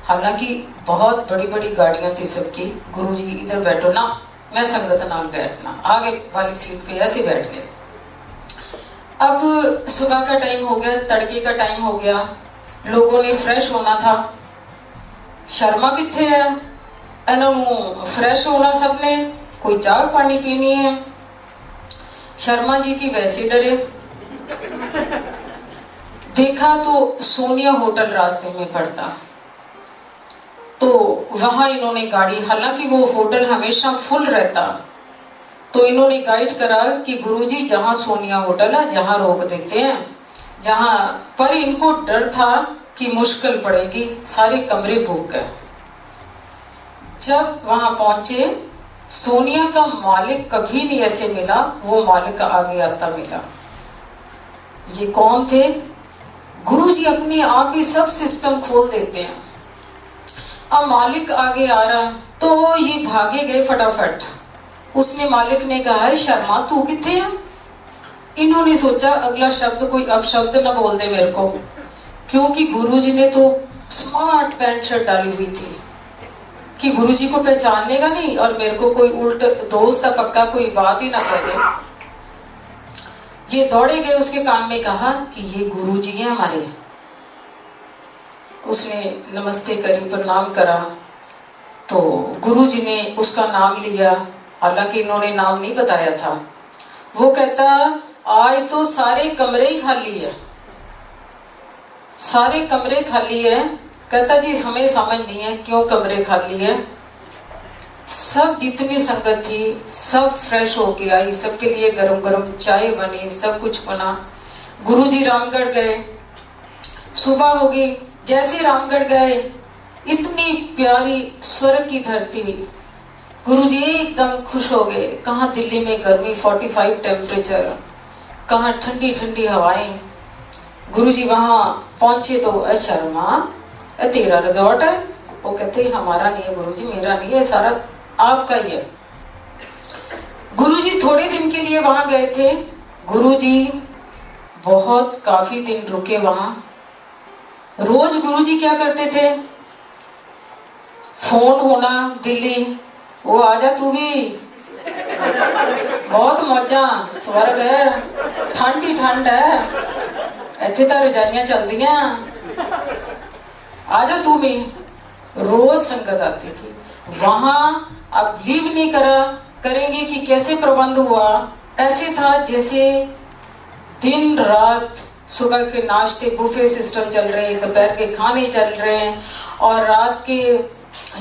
हालांकि बहुत बड़ी बड़ी गाड़ियां थी सबकी। गुरुजी इधर बैठो ना, मैं संगत नाल बैठना, आगे वाली सीट पे ऐसे बैठ गए। अब सुबह का टाइम हो गया, तड़के का टाइम हो गया, लोगों ने फ्रेश होना था। शर्मा किथे है, इन्होंने फ्रेश होना सबने, कोई चाय पानी पीनी है। शर्मा जी की वैसे डरे, देखा तो सोनिया होटल रास्ते में पड़ता, तो वहां इन्होंने गाड़ी, हालांकि वो होटल हमेशा फुल रहता, तो इन्होंने गाइड करा कि गुरुजी जहां सोनिया होटल है जहां रोक देते हैं, जहां पर इनको डर था कि मुश्किल पड़ेगी, सारे कमरे बुक गए। जब वहां पहुंचे, सोनिया का मालिक कभी नहीं ऐसे मिला, वो मालिक आगे आता मिला। ये कौन थे? गुरुजी अपने आप ही सब सिस्टम खोल देते हैं। अब मालिक आगे आ रहा तो ये भागे गए फटाफट। उसमें मालिक ने कहा है शर्मा तू किथे है? इन्होंने सोचा अगला शब्द कोई अपशब्द ना बोल दे मेरे को, क्योंकि गुरुजी ने तो स्मार्ट पैंट शर्ट डाली हुई थी कि गुरुजी को पहचानने का नहीं, और मेरे को कोई उल्टा दोस्त सा पक्का कोई बात ही ना कह दे। ये दौड़े गए, उसके कान में कहा कि ये गुरुजी हैं हमारे। उसने नमस्ते करी, प्रणाम करा, तो गुरुजी ने उसका नाम लिया, हालांकि इन्होंने नाम नहीं बताया था। वो कहता आज तो सारे कमरे ही खाली है, सारे कमरे खाली है। कहता जी हमें समझ नहीं है क्यों कमरे खाली है। सब जितनी संगत थी सब फ्रेश होके आई, सबके लिए गरम गरम चाय बनी, सब कुछ बना। गुरुजी रामगढ़ गए, सुबह हो गई। जैसे रामगढ़ गए, इतनी प्यारी स्वर्ग की धरती, गुरुजी एकदम खुश हो गए। कहाँ दिल्ली में गर्मी 45 टेम्परेचर, कहाँ ठंडी ठंडी हवाएं। गुरुजी वहां पहुंचे तो शर्मा तेरा रिजॉर्ट है? वो कहते हमारा नहीं है गुरुजी, मेरा नहीं है, सारा आपका ही है। गुरुजी थोड़े दिन के लिए वहां गए थे। गुरुजी बहुत काफी दिन रुके वहां। रोज गुरुजी क्या करते थे, फोन होना दिल्ली, वो आजा तू भी, बहुत मौजा, स्वर्ग है, ठंड ही ठंड है, इतने तो रजाइयां चलदियां। आ जा तू भी। रोज संगत आती थी वहां। अब लीव नहीं करेंगे कि कैसे प्रबंध हुआ। ऐसे था जैसे दिन रात, सुबह के नाश्ते बुफे सिस्टम चल रहे हैं, दोपहर के खाने चल रहे हैं और रात के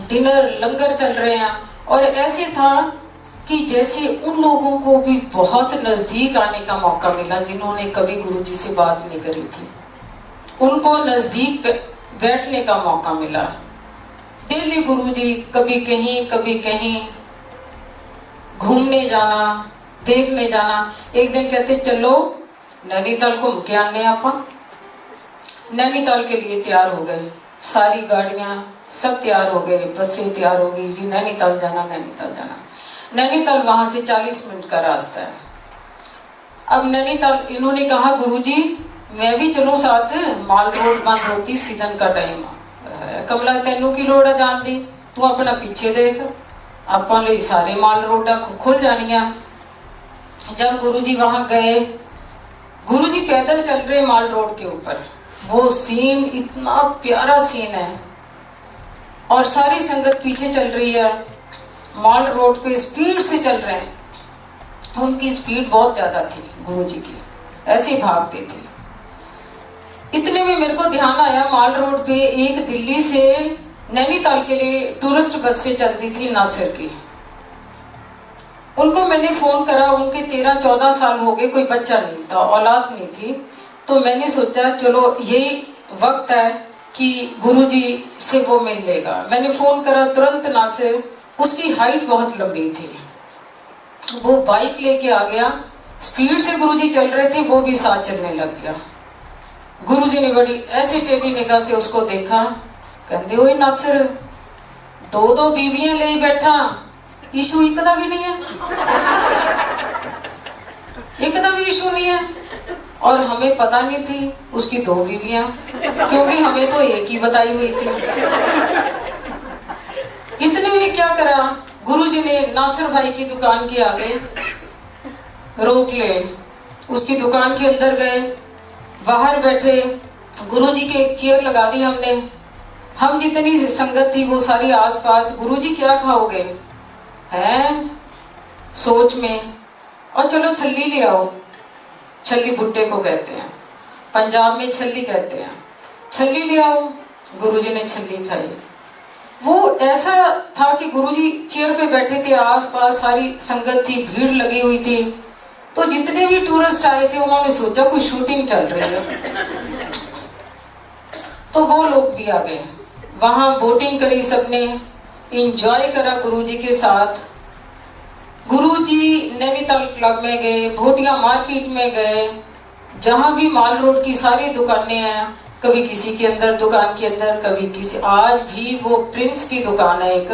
डिनर लंगर चल रहे हैं। और ऐसे था कि जैसे उन लोगों को भी बहुत नजदीक आने का मौका मिला जिन्होंने कभी गुरुजी से बात नहीं करी थी। उनको नजदीक बैठने का मौका मिला। डेली गुरुजी कभी कहीं घूमने जाना, देखने जाना। एक दिन कहते चलो नैनीताल घूम के आने। आप नैनीताल के लिए तैयार हो गए, सारी गाड़ियां सब तैयार हो गए, बसें तैयार हो गई जी, नैनीताल जाना नैनीताल जाना। नैनीताल वहां से 40 मिनट का रास्ता है। अब नैनीताल इन्होंने कहा गुरुजी मैं भी चलूं साथ, माल रोड बंद होती सीजन का टाइम। कमला तेनू की लोड़ है जान दी, तू अपना पीछे देख, आपां लई सारे माल रोडा खुल जानियां। जब गुरुजी वहां गए, गुरुजी पैदल चल रहे माल रोड के ऊपर, वो सीन इतना प्यारा सीन है और सारी संगत पीछे चल रही है। माल रोड पे स्पीड से चल रहे हैं, उनकी स्पीड बहुत ज्यादा थी गुरुजी की, ऐसे भागते थे। इतने में मेरे को ध्यान आया माल रोड पे एक दिल्ली से नैनीताल के लिए टूरिस्ट बस से चलती थी नासिर की। उनको मैंने फोन करा, उनके 13-14 साल हो गए, कोई बच्चा नहीं था, औलाद नहीं थी। तो मैंने सोचा चलो यही वक्त है कि गुरुजी से वो मिल लेगा। मैंने फोन करा तुरंत नासिर, उसकी हाइट बहुत लंबी थी, वो बाइक लेके आ गया, स्पीड से गुरुजी चल रहे थे, वो भी साथ चलने लग गया। गुरुजी ने बड़ी ऐसी टेढ़ी निगाह से उसको देखा, कहते ओए नासिर 2 बीवियां ले बैठा, इशू एक दा भी नहीं है, एक दा भी इशू नहीं है। और हमें पता नहीं थी उसकी 2 बीवियां, क्योंकि हमें तो एक ही बताई हुई थी। इतने में क्या करा गुरुजी ने, नासिर भाई की दुकान के आगे रोक ले, उसकी दुकान के अंदर गए, बाहर बैठे, गुरुजी के एक चेयर लगा दी हमने। हम जितनी संगत थी वो सारी आसपास, गुरुजी क्या खाओगे हैं सोच में, और चलो छल्ली ले आओ। छल्ली भुट्टे को कहते हैं, पंजाब में छल्ली कहते हैं, छल्ली ले आओ। गुरुजी ने छल्ली खाई। वो ऐसा था कि गुरुजी चेयर पे बैठे थे, आसपास सारी संगत थी, भीड़ लगी हुई थी। तो जितने भी टूरिस्ट आए थे उन्होंने सोचा कोई शूटिंग चल रही है, तो वो लोग भी आ गए। वहां बोटिंग करी सबने, इंजॉय करा गुरुजी के साथ। गुरुजी नैनीताल क्लब में गए, भोटिया मार्केट में गए, जहां भी माल रोड की सारी दुकानें हैं, कभी किसी के अंदर दुकान के अंदर, कभी किसी। आज भी वो प्रिंस की दुकान है एक,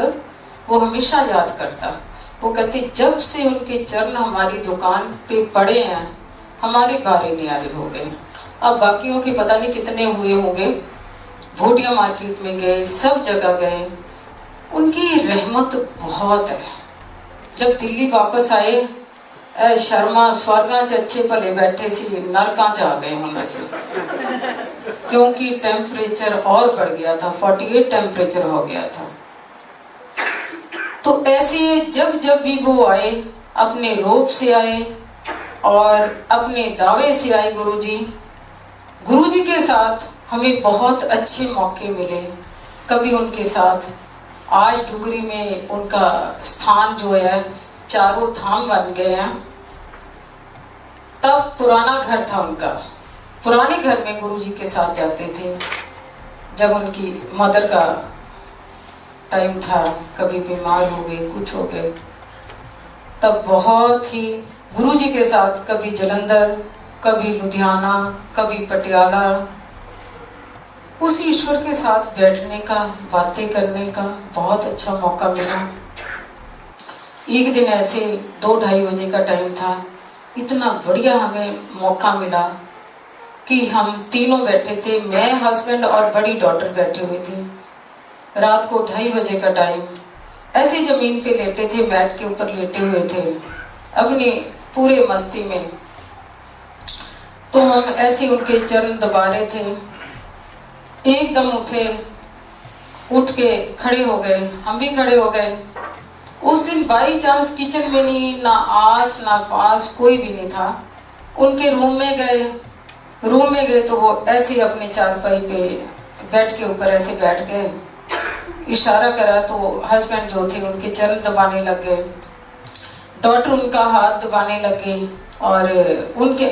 वो हमेशा याद करता। वो कहते जब से उनके चरण हमारी दुकान पे पड़े हैं हमारे बारे न्यारे हो गए। अब बाकियों के पता नहीं कितने हुए होंगे। भोटिया मार्केट में गए, सब जगह गए, उनकी रहमत बहुत है। जब दिल्ली वापस आए, शर्मा स्वर्गा च अच्छे भले बैठे सी, नरकां च आ गए होने से, क्योंकि टेम्परेचर और बढ़ गया था, 48 टेम्परेचर हो गया था। तो ऐसे जब जब भी वो आए, अपने रोब से आए और अपने दावे से आए गुरुजी के साथ हमें बहुत अच्छे मौके मिले। कभी उनके साथ, आज डुगरी में उनका स्थान जो है चारों धाम बन गए हैं। तब पुराना घर था उनका, पुराने घर में गुरुजी के साथ जाते थे। जब उनकी मदर का टाइम था, कभी बीमार हो गए, कुछ हो गए, तब बहुत ही गुरुजी के साथ कभी जलंधर, कभी लुधियाना, कभी पटियाला, उस ईश्वर के साथ बैठने का, बातें करने का बहुत अच्छा मौका मिला। एक दिन ऐसे 2-2:30 बजे का टाइम था, इतना बढ़िया हमें मौका मिला कि हम तीनों बैठे थे, मैं, हस्बैंड और बड़ी डॉटर बैठे हुए थे। रात को 2:30 बजे का टाइम, ऐसे जमीन पे लेटे थे, मैट के ऊपर लेटे हुए थे। अपनी पूरे मस्ती में। तो हम ऐसे उनके चरण दबा रहे थे, एकदम उठ के खड़े हो गए, हम भी खड़े हो गए। उस दिन बाई चांस किचन में नहीं, ना आस ना पास कोई भी नहीं था। उनके रूम में गए तो वो ऐसे अपने चारपाई पे बेड के ऊपर ऐसे बैठ गए, इशारा करा तो हस्बैंड जो थे उनके चरण दबाने लग गए, डॉटर उनका हाथ दबाने लगे और उनके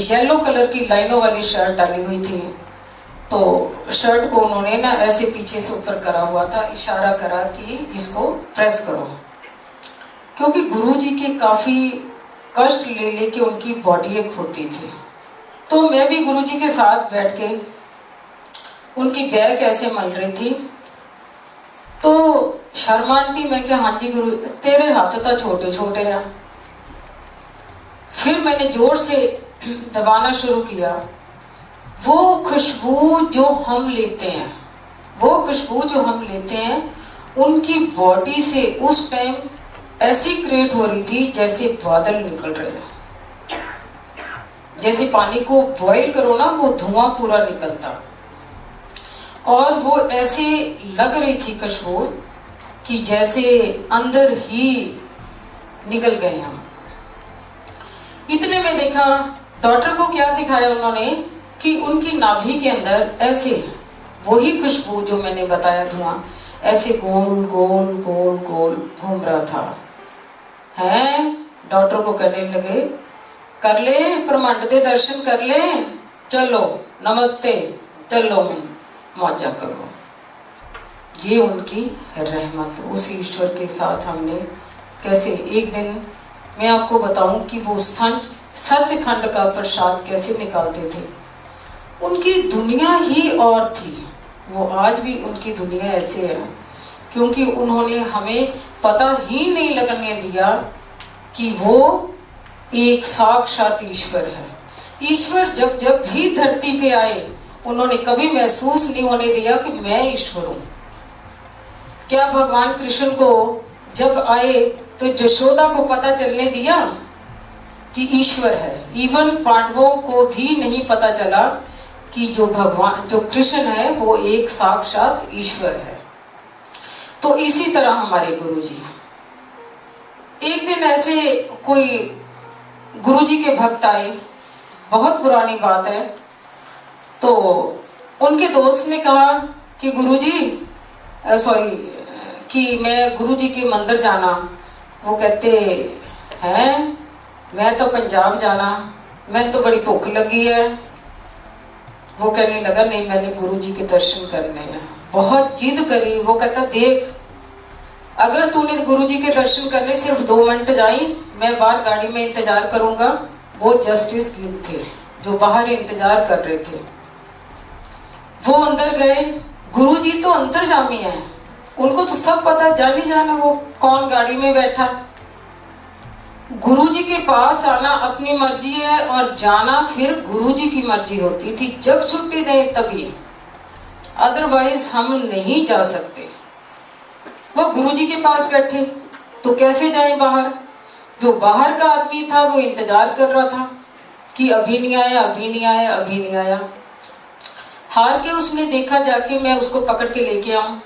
येलो कलर की लाइनों वाली शर्ट डाली हुई थी, तो शर्ट को उन्होंने ना ऐसे पीछे से ऊपर करा हुआ था, इशारा करा कि इसको प्रेस करो, क्योंकि गुरुजी के काफी कष्ट ले लेके उनकी बॉडी एक होती थी। तो मैं भी गुरुजी के साथ बैठ के उनकी बैक ऐसे मल रही थी। तो शर्मा आंटी, मैं क्या, हाँ जी गुरु, तेरे हाथ तो छोटे छोटे हैं। फिर मैंने जोर से दबाना शुरू किया। वो खुशबू जो हम लेते हैं उनकी बॉडी से उस टाइम ऐसी क्रिएट हो रही थी जैसे बादल निकल रहे हैं, जैसे पानी को बॉईल करो ना, वो धुआं पूरा निकलता, और वो ऐसे लग रही थी खुशबू कि जैसे अंदर ही निकल गए हम। इतने में देखा, डॉक्टर को क्या दिखाया उन्होंने कि उनकी नाभि के अंदर ऐसे वही खुशबू जो मैंने बताया, धुआं ऐसे गोल गोल गोल गोल घूम रहा था। हैं, डॉक्टर को कहने लगे, कर ले ब्रह्मांड के दर्शन कर ले, चलो नमस्ते, चलो मौजा करो। ये उनकी रहमत, उस ईश्वर के साथ हमने कैसे एक दिन, मैं आपको बताऊं कि वो सचखंड का प्रसाद कैसे निकालते थे। उनकी दुनिया ही और थी, वो आज भी उनकी दुनिया ऐसे है, क्योंकि उन्होंने हमें पता ही नहीं लगने दिया कि वो एक साक्षात ईश्वर है। ईश्वर जब जब भी धरती पे आए, उन्होंने कभी महसूस नहीं होने दिया कि मैं ईश्वर हूं। क्या भगवान कृष्ण को जब आए तो यशोदा को पता चलने दिया कि ईश्वर है? इवन पांडवों को भी नहीं पता चला कि जो भगवान, जो कृष्ण है, वो एक साक्षात ईश्वर है। तो इसी तरह हमारे गुरुजी, एक दिन ऐसे कोई गुरुजी के भक्त आए, बहुत पुरानी बात है, तो उनके दोस्त ने कहा कि गुरुजी, कि मैं गुरुजी के मंदिर जाना। वो कहते हैं, मैं तो पंजाब जाना, मैं तो बड़ी भूख लगी है। वो कहने लगा, नहीं, मैंने गुरुजी के दर्शन करने हैं। बहुत जिद करी। वो कहता, देख, अगर तूने गुरुजी के दर्शन करने सिर्फ 2 मिनट जाई, मैं बाहर गाड़ी में इंतजार करूंगा। वो जस्टिस गिल थे जो बाहर इंतजार कर रहे थे। वो अंदर गए। गुरुजी तो अंतर्यामी है, उनको तो सब पता, जानी जाना वो कौन गाड़ी में बैठा। गुरुजी के पास आना अपनी मर्जी है और जाना फिर गुरुजी की मर्जी होती थी। जब छुट्टी दें तभी, अदरवाइज हम नहीं जा सकते। वो गुरुजी के पास बैठे तो कैसे जाए बाहर? जो बाहर का आदमी था वो इंतजार कर रहा था कि अभी नहीं आया, अभी नहीं आया, अभी नहीं आया। हार के उसने देखा जाके मैं उसको पकड़ के लेके आऊं।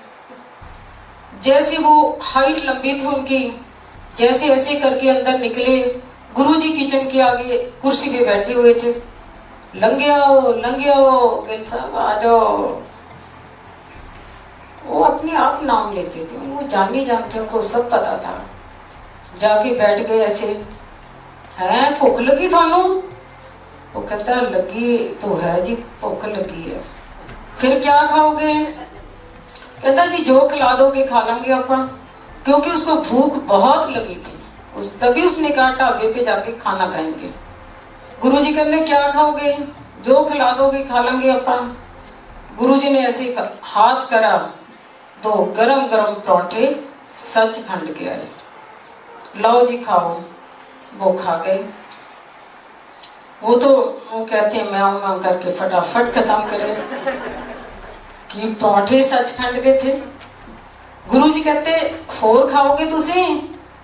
जैसे वो हाइट लंबी थी उनकी, जैसे ऐसे करके अंदर निकले। गुरुजी किचन के आगे कुर्सी पे बैठे हुए थे। लंगे आओ, गिल साहब आ जाओ। वो अपने आप नाम लेते थे, वो जाने जानते, उनको सब पता था। जाके बैठ गए ऐसे। हैं, भूख लगी थानू? वो कहता, लगी तो है जी, भूख लगी है। फिर क्या खाओगे? कहता, जी जो खिला दोगे खा लेंगे अपन, क्योंकि उसको भूख बहुत लगी थी। तभी उसने कहा ढाबे पे जाके खाना खाएंगे। गुरुजी कहते, क्या खाओगे? जो खिला दोगे खा लेंगे अपन। गुरुजी ने ऐसे हाथ करा, तो गरम गरम पराठे सचखंड के आए। लो जी खाओ। वो खा गए। वो कहते हैं मैं करके फटाफट खत्म करे कि पराठे सचखंड के थे। गुरुजी कहते, होर खाओगे तुसी?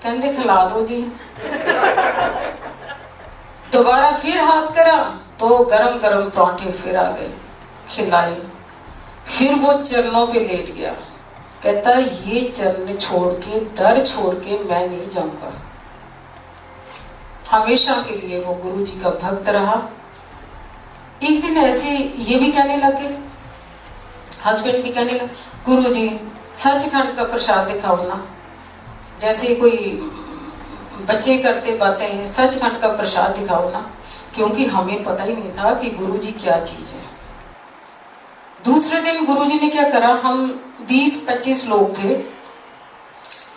कहते, खिला दो जी। दोबारा फिर हाथ करा तो गरम गरम परांठे फिर आ गए, खिलाए। फिर वो चरणों पे लेट गया, कहता ये चरण छोड़ के, दर छोड़ के मैं नहीं जाऊंगा। हमेशा के लिए वो गुरु जी का भक्त रहा। एक दिन ऐसे ये भी कहने लगे, हस्बैंड भी कहने लगे, गुरु जी सचखंड का प्रसाद दिखाओ ना, जैसे कोई बच्चे करते बातें, सचखंड का प्रसाद दिखाओ ना, क्योंकि हमें पता ही नहीं था कि गुरु जी क्या चीज है। दूसरे दिन गुरु जी ने क्या करा, हम 20-25 लोग थे,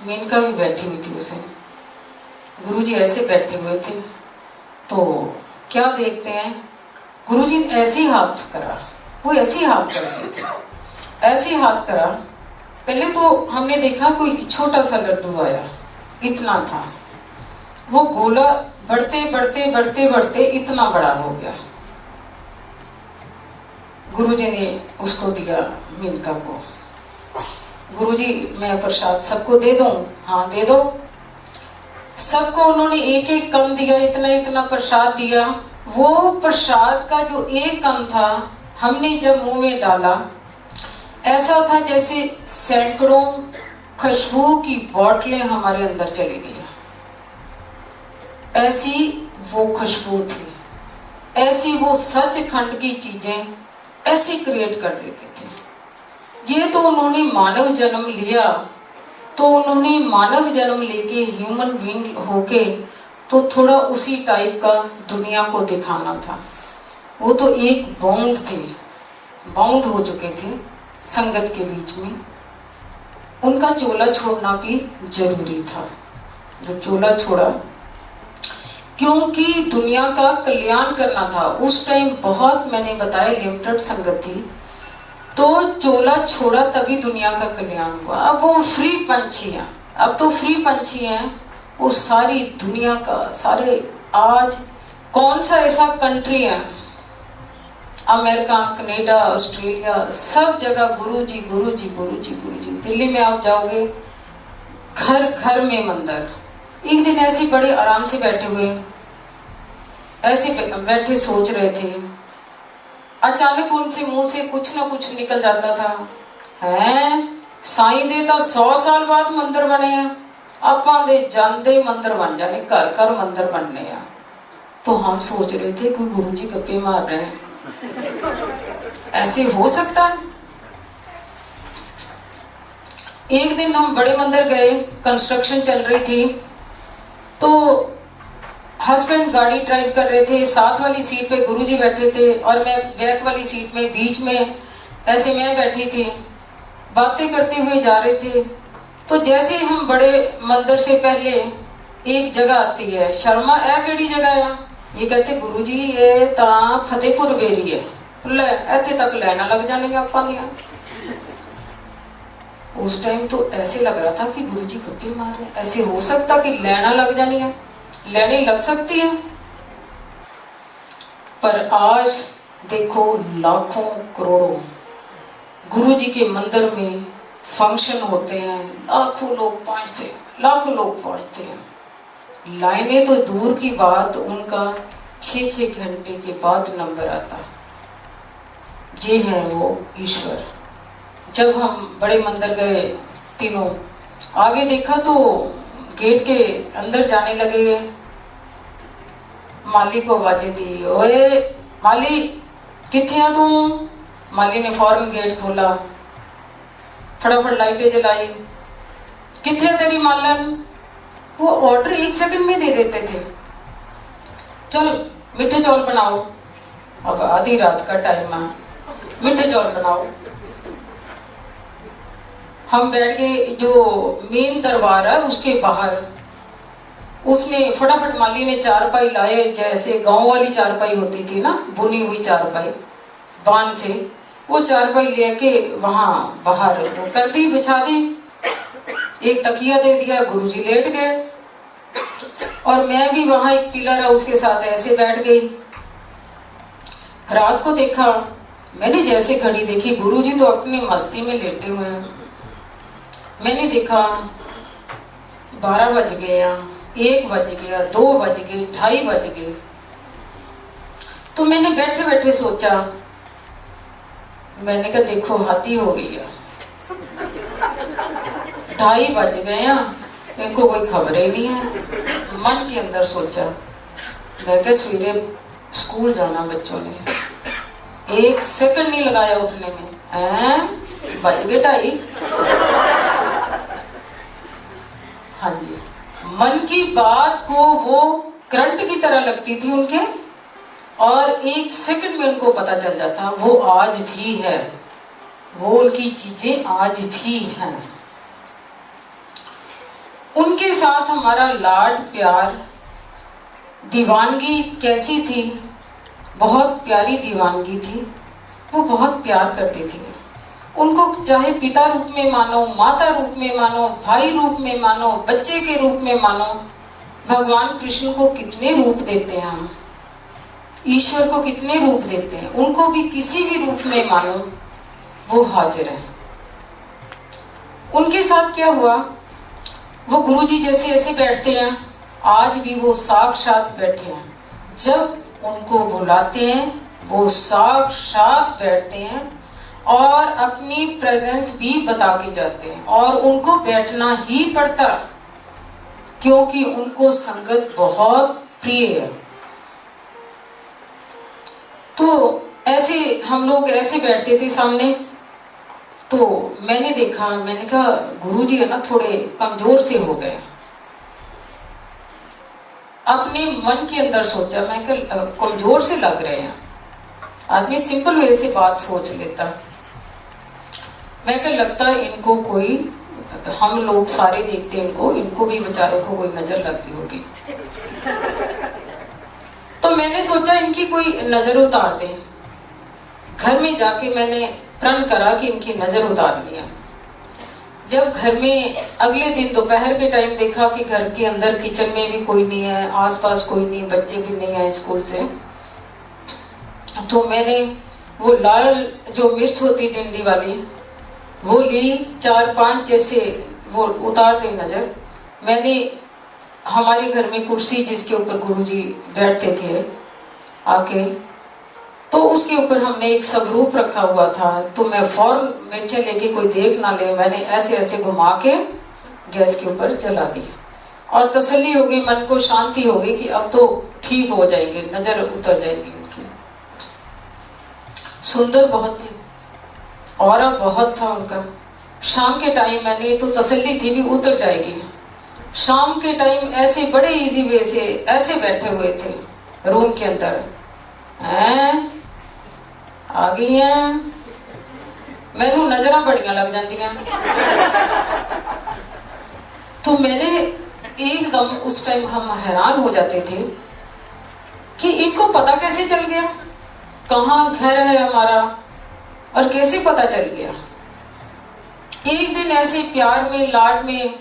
मेनका भी बैठी हुई थी उसे, गुरु जी ऐसे बैठे हुए थे, तो क्या देखते हैं, गुरु जी ने ऐसे ही हाथ करा, वो ऐसे ही हाथ करते थे, ऐसे ही हाथ करा। पहले तो हमने देखा कोई छोटा सा लड्डू आया, इतना था, वो गोला बढ़ते बढ़ते बढ़ते बढ़ते इतना बड़ा हो गया। गुरुजी ने उसको दिया, मिनका को, गुरुजी मैं प्रसाद सबको दे दूं? हाँ दे दो। सबको उन्होंने एक एक कण दिया, इतना इतना प्रसाद दिया। वो प्रसाद का जो एक कण था, हमने जब मुंह में डाला, ऐसा था जैसे सैकड़ों खुशबू की बोतलें हमारे अंदर चली गई, ऐसी वो खुशबू थी, ऐसी वो सचखंड की चीजें ऐसे क्रिएट कर देते थे। ये तो उन्होंने मानव जन्म लिया, तो उन्होंने मानव जन्म लेके ह्यूमन बीइंग होके तो थोड़ा उसी टाइप का दुनिया को दिखाना था। वो तो एक बाउंड थे, बाउंड हो चुके थे संगत के बीच में, उनका चोला छोड़ना भी जरूरी था। वो चोला छोड़ा क्योंकि दुनिया का कल्याण करना था। उस टाइम बहुत, मैंने बताया, लिमिटेड संगत थी, तो चोला छोड़ा तभी दुनिया का कल्याण हुआ। अब वो फ्री पंछी हैं, अब तो फ्री पंछी हैं, वो सारी दुनिया का, सारे आज कौन सा ऐसा कंट्री है, अमेरिका, कनाडा, ऑस्ट्रेलिया, सब जगह गुरु जी गुरु जी गुरु जी गुरु जी। दिल्ली में आप जाओगे, घर घर में मंदिर। एक दिन ऐसे बड़े आराम से बैठे हुए, ऐसे बैठे सोच रहे थे, अचानक उनसे मुंह से कुछ ना कुछ निकल जाता था, हैं साईं दे तो 100 साल बाद मंदिर बने हैं, आपां दे जानते मंदिर बन जाने, घर घर मंदिर बनने हैं। तो हम सोच रहे थे कि गुरु जी गप्पे मार रहे हैं, ऐसे हो सकता है? एक दिन हम बड़े मंदिर गए, कंस्ट्रक्शन चल रही थी, तो हस्बैंड गाड़ी ड्राइव कर रहे थे, साथ वाली सीट पे गुरुजी बैठे थे और मैं बैक वाली सीट में, बीच में ऐसे मैं बैठी थी, बातें करते हुए जा रहे थे। तो जैसे हम बड़े मंदिर से पहले एक जगह आती है, शर्मा ए केड़ी जगह है, ये कहते गुरुजी ये ता फतेहपुर बेरी है, ले इत्थे तक लाइना लग जाएंगे आपां दियां। उस टाइम तो ऐसे लग रहा था कि गुरुजी गप्पे मार रहे, ऐसे हो सकता कि लाइना लग जानी है, लेने लग सकती है। पर आज देखो लाखों करोड़ों गुरु जी के मंदिर में फंक्शन होते हैं, लाखों लोग पहुंचते हैं। लाइनें तो दूर की बात, उनका 6-6 घंटे के बाद नंबर आता। ये है वो ईश्वर। जब हम बड़े मंदिर गए तीनों, आगे देखा तो गेट के अंदर जाने लगे, माली को आवाजें दी, ओए माली किथे आ तू? माली ने फौरन गेट खोला, फटाफट लाइटें जलाई, किथे तेरी मालन? वो ऑर्डर 1 सेकंड में दे देते थे, चल मीठे चौल बनाओ, अब आधी रात का टाइम है, मीठे चौल बनाओ। हम बैठ गए, जो मेन दरबार है उसके बाहर, उसमें फटाफट माली ने चारपाई लाए, जैसे गांव वाली चारपाई होती थी ना, बुनी हुई चारपाई बांध से, वो चारपाई लेके वहां बाहर वो कर दी, बिछा दी, एक तकिया दे दिया, गुरुजी लेट गए और मैं भी वहां एक पिलर है उसके साथ ऐसे बैठ गई। रात को देखा, मैंने जैसे घड़ी देखी, गुरुजी तो अपनी मस्ती में लेटे हुए हैं। मैंने देखा 12 बज गए, 1 बज गया, 2 बज गए, 2:30 बज गए, तो मैंने बैठे बैठे सोचा, मैंने कहा देखो हाथी हो गई है, 2:30 बज गए हैं, इनको कोई खबर ही नहीं है। मन के अंदर सोचा, मैं क्या सवेरे स्कूल जाना बच्चों ने, 1 सेकंड नहीं लगाया उठने में, बज गए 2:30। हाँ जी, मन की बात को वो करंट की तरह लगती थी उनके, और 1 सेकंड में उनको पता चल जाता, वो आज भी है, वो उनकी चीजें आज भी हैं। उनके साथ हमारा लाड प्यार, दीवानगी कैसी थी, बहुत प्यारी दीवानगी थी। वो बहुत प्यार करती थी, उनको चाहे पिता रूप में मानो, माता रूप में मानो, भाई रूप में मानो, बच्चे के रूप में मानो। भगवान कृष्ण को कितने रूप देते हैं हम, ईश्वर को कितने रूप देते हैं, उनको भी किसी भी रूप में मानो, वो हाजिर है। उनके साथ क्या हुआ, वो गुरुजी जैसे ऐसे बैठते हैं, आज भी वो साक्षात बैठे हैं। जब उनको बुलाते हैं वो साक्षात बैठते हैं और अपनी प्रेजेंस भी बता के जाते हैं, और उनको बैठना ही पड़ता क्योंकि उनको संगत बहुत प्रिय है। तो ऐसे हम लोग ऐसे बैठते थे सामने, तो मैंने देखा, मैंने कहा गुरुजी है ना थोड़े कमजोर से हो गए। अपने मन के अंदर सोचा, मैं कहा कमजोर से लग रहे हैं। आदमी सिंपल वे से बात सोच लेता। मैं कहा लगता है इनको कोई, हम लोग सारे देखते हैं इनको भी बेचारों को कोई नजर लगी होगी। तो मैंने सोचा इनकी कोई नजर उतार दें। घर में जाके मैंने प्रण करा कि इनकी नजर उतारनी है। जब घर में अगले दिन दोपहर के टाइम देखा कि घर के अंदर किचन में भी कोई नहीं है, आसपास कोई नहीं, बच्चे भी नहीं आए स्कूल से, तो मैंने वो लाल जो मिर्च होती डंडी वाली वो ली, 4-5 जैसे वो उतार दी नजर। मैंने हमारे घर में कुर्सी जिसके ऊपर गुरुजी बैठते थे आके, तो उसके ऊपर हमने एक स्वरूप रखा हुआ था। तो मैं फौरन मिर्चें लेके कोई देख ना ले, मैंने ऐसे ऐसे घुमा के गैस के ऊपर जला दी, और तसल्ली हो गई, मन को शांति हो गई कि अब तो ठीक हो जाएंगे, नजर उतर जाएगी उनकी। सुंदर बहुत थी, और बहुत था उनका। शाम के टाइम मैंने तो तसल्ली थी भी उतर जाएगी। शाम के टाइम ऐसे बड़े इजी वे से ऐसे बैठे हुए थे रूम के अंदर, हैं आ गई हैं, मैनू नजर बड़िया लग जाती। तो मैंने एकदम उस टाइम हम हैरान हो जाते थे कि इनको पता कैसे चल गया, कहाँ घर है हमारा, और कैसे पता चल गया। एक दिन ऐसे प्यार में, लाड में,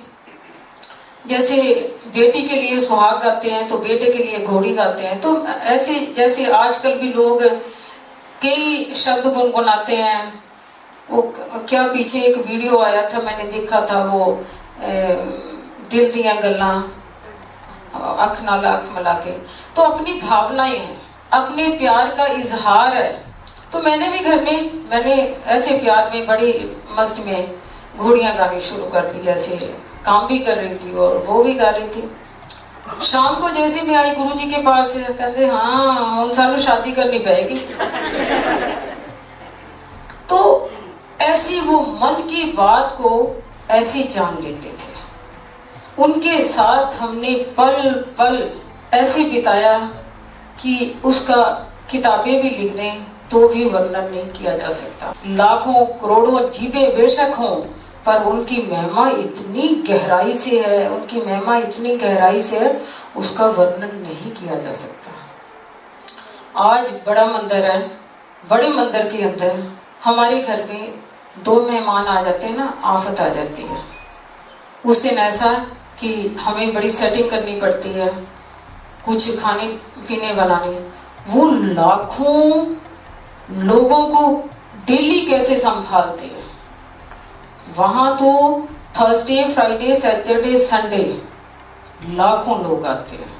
जैसे बेटी के लिए सुहाग गाते हैं तो बेटे के लिए घोड़ी गाते हैं, तो ऐसे जैसे आजकल भी लोग कई शब्द गुनगुनाते हैं। वो क्या पीछे एक वीडियो आया था, मैंने देखा था, वो दिल दियां गल्लां अख नाल अख मिला के, तो अपनी भावनाएं हैं, अपने प्यार का इजहार है। तो मैंने भी घर में, मैंने ऐसे प्यार में बड़ी मस्त में घोड़ियां गानी शुरू कर दी, ऐसे काम भी कर रही थी और वो भी गा रही थी। शाम को जैसे मैं आई गुरुजी के पास, कहते हाँ हम सानू शादी करनी पड़ेगी। तो ऐसी वो मन की बात को ऐसे जान लेते थे। उनके साथ हमने पल पल ऐसे बिताया कि उसका किताबें भी लिख दें तो भी वर्णन नहीं किया जा सकता। लाखों करोड़ों जीवें बेशक हों, पर उनकी महिमा इतनी गहराई से है, उनकी महिमा इतनी गहराई से है, उसका वर्णन नहीं किया जा सकता। आज बड़ा मंदिर है, बड़े मंदिर के अंदर हमारे घर में 2 मेहमान आ जाते हैं ना, आफत आ जाती है। उस दिन ऐसा कि हमें बड़ी सेटिंग करनी पड़ती है, कुछ खाने पीने बनाने। वो लाखों लोगों को डेली कैसे संभालते हैं। वहां तो थर्सडे, फ्राइडे, सैटरडे, संडे लाखों लोग आते हैं।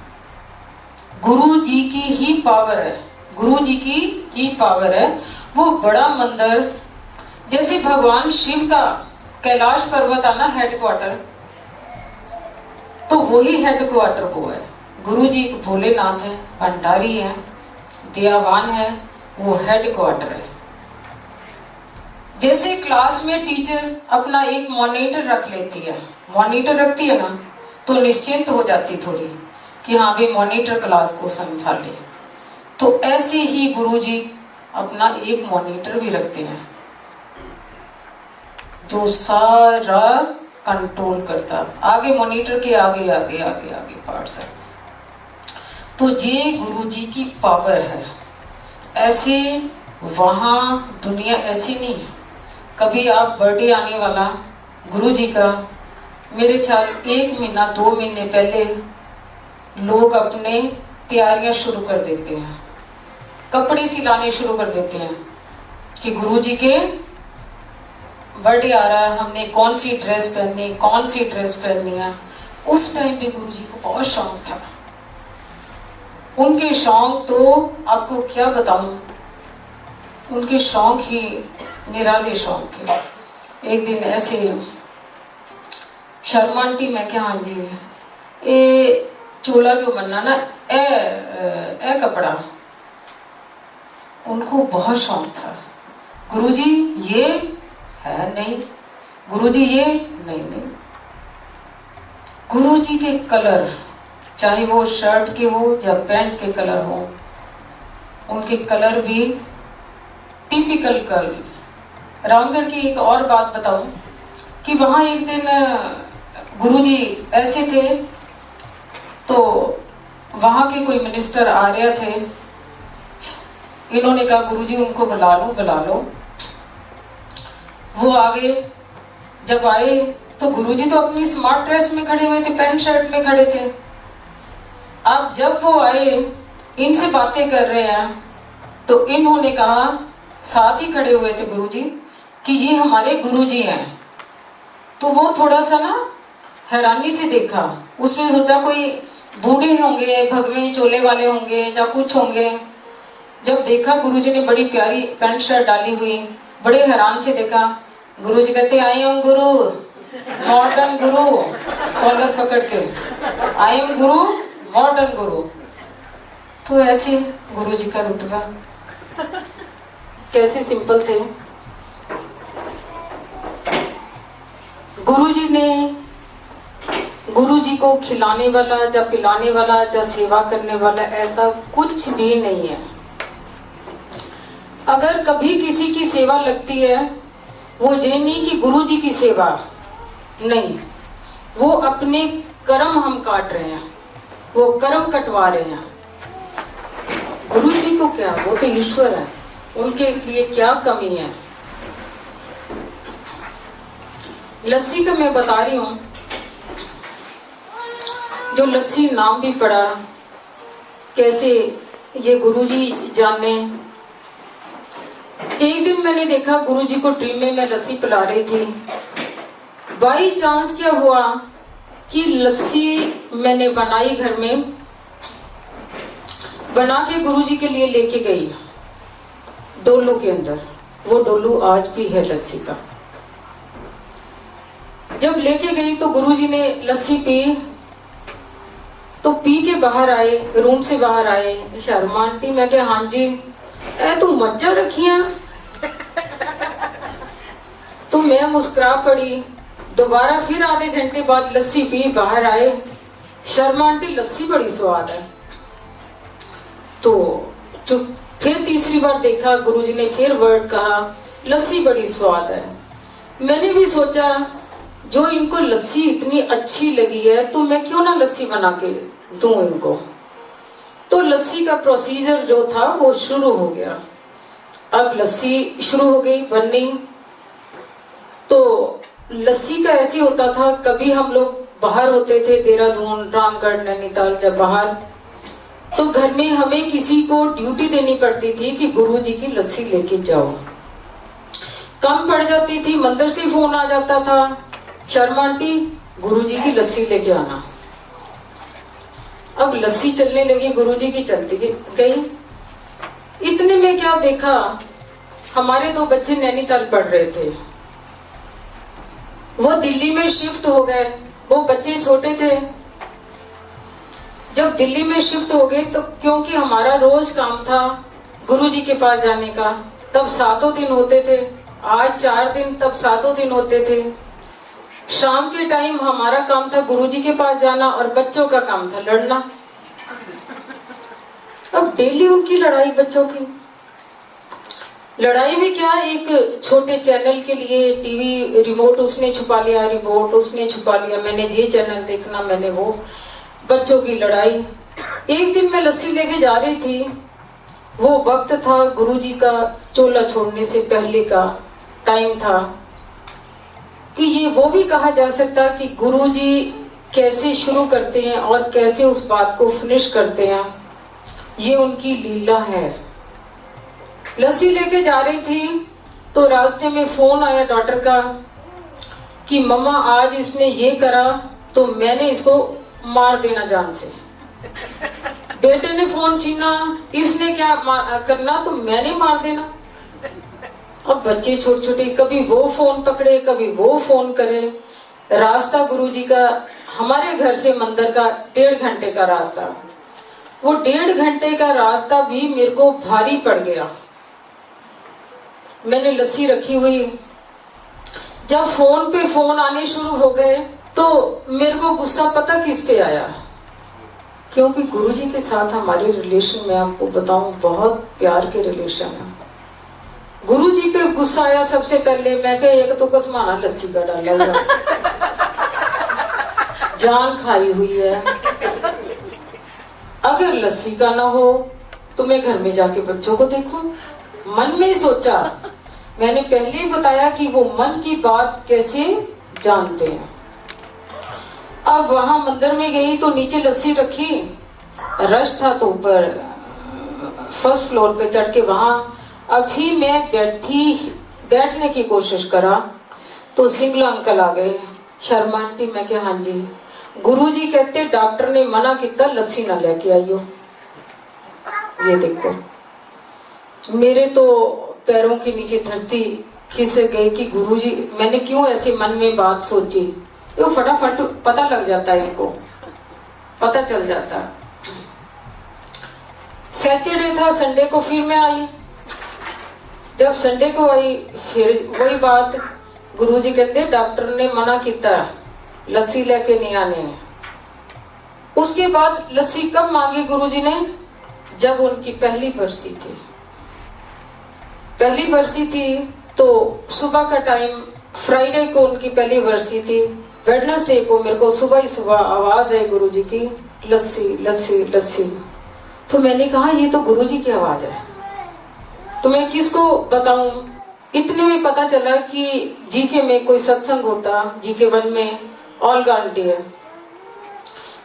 गुरु जी की ही पावर है, गुरु जी की ही पावर है। वो बड़ा मंदिर, जैसे भगवान शिव का कैलाश पर्वत आना हेडक्वार्टर, तो वही हेडक्वार्टर वो है। गुरु जी भोलेनाथ है, भंडारी है, दयावान है, वो हेडक्वार्टर है। जैसे क्लास में टीचर अपना एक मॉनिटर रख लेती है, मॉनिटर रखती है ना, तो निश्चिंत हो जाती थोड़ी कि हाँ भी मॉनिटर क्लास को संभाले, तो ऐसे ही गुरुजी अपना एक मॉनिटर भी रखते हैं जो सारा कंट्रोल करता, आगे मॉनिटर के आगे आगे आगे आगे पार्ट्स है। तो ये गुरुजी की पावर है। ऐसे वहाँ दुनिया ऐसी नहीं है। कभी आप बर्थडे आने वाला गुरुजी का, मेरे ख्याल 1 महीना 2 महीने पहले लोग अपने तैयारियां शुरू कर देते हैं, कपड़े सिलाने शुरू कर देते हैं कि गुरुजी के बर्थडे आ रहा है, हमने कौन सी ड्रेस पहननी, कौन सी ड्रेस पहननी है। उस टाइम पे गुरुजी को बहुत शौक था। उनके शौक तो आपको क्या बताऊं, उनके शौक ही निराले शौक थे। एक दिन ऐसे शर्मा आंटी, मैं क्या, हाँ जी, ये चोला जो बनना ना, ए कपड़ा, उनको बहुत शौक था। गुरुजी ये है नहीं, गुरुजी ये नहीं नहीं। गुरुजी के कलर, चाहे वो शर्ट के हो या पैंट के कलर हो, उनके कलर भी टिपिकल कलर। रामगढ़ की एक और बात बताऊं कि वहाँ एक दिन गुरुजी ऐसे थे, तो वहाँ के कोई मिनिस्टर आ रहे थे, इन्होंने कहा गुरुजी उनको बुला लो बुला लो। वो आगे जब आए तो गुरुजी तो अपनी स्मार्ट ड्रेस में खड़े हुए थे, पैंट शर्ट में खड़े थे। अब जब वो आए, इनसे बातें कर रहे हैं, तो इन्होंने कहा, साथ ही खड़े हुए थे गुरुजी, कि ये हमारे गुरुजी हैं। तो वो थोड़ा सा ना हैरानी से देखा, उसमें सोचा कोई बूढ़े होंगे, भगवे चोले वाले होंगे या कुछ होंगे। जब देखा गुरुजी ने बड़ी प्यारी पैंट शर्ट डाली हुई, बड़े हैरान से देखा। गुरुजी कहते, I am Guru, modern Guru, collar पकड़ के, आई एम गुरु, मॉडर्न गुरु। तो ऐसे गुरुजी का रुतबा, कैसे सिंपल थे। गुरुजी ने, गुरुजी को खिलाने वाला या पिलाने वाला या सेवा करने वाला ऐसा कुछ भी नहीं है। अगर कभी किसी की सेवा लगती है, वो ये नहीं कि गुरुजी की सेवा नहीं, वो अपने कर्म हम काट रहे हैं, वो कर्म कटवा रहे हैं। गुरुजी को क्या, वो तो ईश्वर है, उनके लिए क्या कमी है। लस्सी का मैं बता रही हूँ, जो लस्सी नाम भी पड़ा, कैसे ये गुरुजी जाने। एक दिन मैंने देखा गुरुजी को ड्रीम में मैं लस्सी पिला रही थी। बाई चांस क्या हुआ कि लस्सी मैंने बनाई, घर में बना के गुरुजी के लिए लेके गई डोलू के अंदर। वो डोलू आज भी है लस्सी का। जब लेके गई तो गुरुजी ने लस्सी पी, तो पी के बाहर आए, रूम से बाहर आए। शर्मा आंटी, मैं क्या, हाँ जी, ए तू मज्जा रखिया। तो मैं मुस्कुरा पड़ी। दोबारा फिर आधे घंटे बाद लस्सी पी, बाहर आए। शर्मा आंटी, लस्सी बड़ी स्वाद है। तो जो फिर तीसरी बार देखा, गुरुजी ने फिर वर्ड कहा, लस्सी बड़ी स्वाद है। मैंने भी सोचा जो इनको लस्सी इतनी अच्छी लगी है, तो मैं क्यों ना लस्सी बना के दूं इनको। तो लस्सी का प्रोसीजर जो था वो शुरू हो गया। अब लस्सी शुरू हो गई बननी। तो लस्सी का ऐसे होता था, कभी हम लोग बाहर होते थे, देहरादून, रामगढ़, नैनीताल, जब बाहर, तो घर में हमें किसी को ड्यूटी देनी पड़ती थी कि गुरुजी की लस्सी लेके जाओ। कम पड़ जाती थी, मंदिर से फोन आ जाता था, शर्मा आंटी गुरुजी की लस्सी लेके आना। अब लस्सी चलने लगी, गुरुजी की चलती गई। इतने में क्या देखा, हमारे 2 बच्चे नैनीताल पढ़ रहे थे, वो दिल्ली में शिफ्ट हो गए, वो बच्चे छोटे थे। जब दिल्ली में शिफ्ट हो गए तो क्योंकि हमारा रोज काम था गुरुजी के पास जाने का, तब 7 दिन होते थे, आज 4 दिन, तब 7 दिन होते थे। शाम के टाइम हमारा काम था गुरुजी के पास जाना और बच्चों का काम था लड़ना। अब डेली उनकी लड़ाई, बच्चों की लड़ाई में क्या, एक छोटे चैनल के लिए टीवी रिमोट उसने छुपा लिया, रिमोट उसने छुपा लिया, मैंने ये चैनल देखना, मैंने वो, बच्चों की लड़ाई। एक दिन मैं लस्सी लेके जा रही थी, वो वक्त था गुरुजी का चोला छोड़ने से पहले का टाइम था, कि ये वो भी कहा जा सकता कि गुरुजी कैसे शुरू करते हैं और कैसे उस बात को फिनिश करते हैं, ये उनकी लीला है। लस्सी लेके जा रही थी तो रास्ते में फोन आया डॉटर का कि मम्मा आज इसने ये करा तो मैंने इसको मार देना जान से। बेटे ने फोन छीना, इसने क्या करना तो मैंने मार देना। अब बच्चे छोटे छोटे, कभी वो फोन पकड़े कभी वो फोन करे। रास्ता गुरुजी का हमारे घर से मंदिर का 1.5 घंटे का रास्ता, वो 1.5 घंटे का रास्ता भी मेरे को भारी पड़ गया। मैंने लस्सी रखी हुई, जब फोन पे फोन आने शुरू हो गए तो मेरे को गुस्सा पता किस पे आया, क्योंकि गुरुजी के साथ हमारे रिलेशन में आपको बताऊं बहुत प्यार के रिलेशन है। गुरुजी पे गुस्सा आया सबसे पहले, मैं कहा एक तो कसमाना लस्सी का डाला हुआ, जान खाई हुई है, अगर लस्सी का ना हो तो मैं घर में जाके बच्चों को देखूं। मन में सोचा, मैंने पहले ही बताया कि वो मन की बात कैसे जानते हैं। अब वहां मंदिर में गई तो नीचे लस्सी रखी, रश था तो ऊपर फर्स्ट फ्लोर पे चढ़ के वहां अभी मैं बैठने की कोशिश करा तो सिंगला अंकल आ गए। शर्मा आंटी, मैं क्या, हाँ जी। गुरुजी कहते डॉक्टर ने मना किया लस्सी ना लेके आइयो। ये देखो, मेरे तो पैरों के नीचे धरती खिसक गई कि गुरुजी, मैंने क्यों ऐसे मन में बात सोची। वो फटाफट पता लग जाता है, इनको पता चल जाता। सैटरडे था, संडे को फिर मैं आई। जब संडे को आई फिर वही बात, गुरुजी कहते डॉक्टर ने मना किया लस्सी लेके नहीं आने। उसके बाद लस्सी कब मांगी गुरुजी ने, जब उनकी पहली बरसी थी। पहली बरसी थी तो सुबह का टाइम, फ्राइडे को उनकी पहली बरसी थी, वेडनेसडे को मेरे को सुबह ही सुबह आवाज है गुरुजी की, लस्सी लस्सी लस्सी। तो मैंने कहा ये तो गुरुजी की आवाज है, तो मैं किसको बताऊं। इतने में पता चला कि जीके में कोई सत्संग होता, जीके 1 में ऑल्गा आंटी है।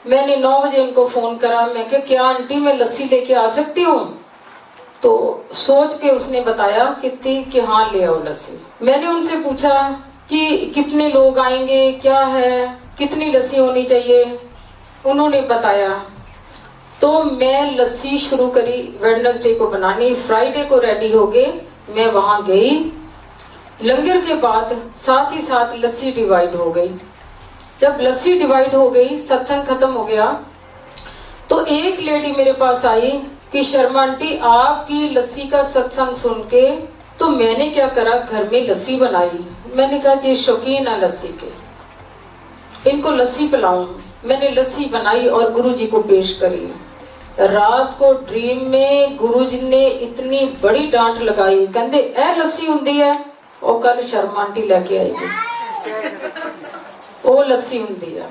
मैंने 9 बजे उनको फोन करा, मैं क्या आंटी मैं लस्सी लेके आ सकती हूँ। तो सोच के उसने बताया कि हाँ ले आओ लस्सी। मैंने उनसे पूछा कि कितने लोग आएंगे, क्या है, कितनी लस्सी होनी चाहिए। उन्होंने बताया तो मैं लस्सी शुरू करी वेडनेसडे को बनानी, फ्राइडे को रेडी हो गए, मैं वहां गई। लंगर के बाद साथ ही साथ लस्सी डिवाइड हो गई। जब लस्सी डिवाइड हो गई, सत्संग खत्म हो गया, तो एक लेडी मेरे पास आई कि शर्मा आंटी आपकी लस्सी का सत्संग सुन के तो मैंने क्या करा, घर में लस्सी बनाई। मैंने कहा ये शौकीन है लस्सी के, इनको लस्सी पिलाऊं। मैंने लस्सी बनाई और गुरुजी को पेश करी। रात को ड्रीम में गुरुजी ने इतनी बड़ी डांट लगाई, कहते ए लस्सी हुंदी है, और कल शर्मा आंटी लेके आएगी, वो लस्सी हुंदी है।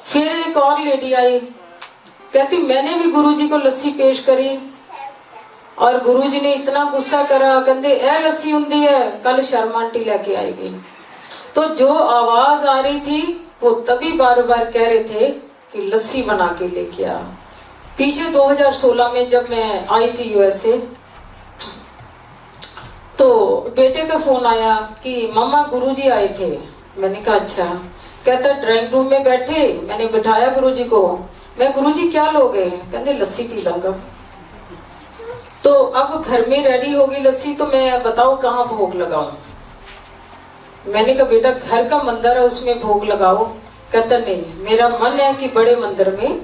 फिर एक और लेडी आई, कहती मैंने भी गुरुजी को लस्सी पेश करी और गुरुजी ने इतना गुस्सा करा, कहते ए लस्सी हुंदी है, कल शर्मा आंटी लेके आएगी। तो जो आवाज आ रही थी वो तभी बार बार कह रहे थे कि लस्सी बना के लेके आ। पीछे 2016 में जब मैं आई थी यूएसए, तो बेटे का फोन आया कि मम्मा गुरुजी आए थे। मैंने कहा अच्छा। कहता ड्राइंग रूम में बैठे, मैंने बिठाया गुरुजी को। मैं गुरुजी क्या लोगे, कहते लस्सी पी लूंगा। तो अब घर में रेडी हो गई लस्सी, तो मैं बताओ कहाँ भोग लगाऊं। मैंने कहा बेटा घर का मंदिर है उसमें भोग लगाओ। कहता नहीं, मेरा मन है कि बड़े मंदिर में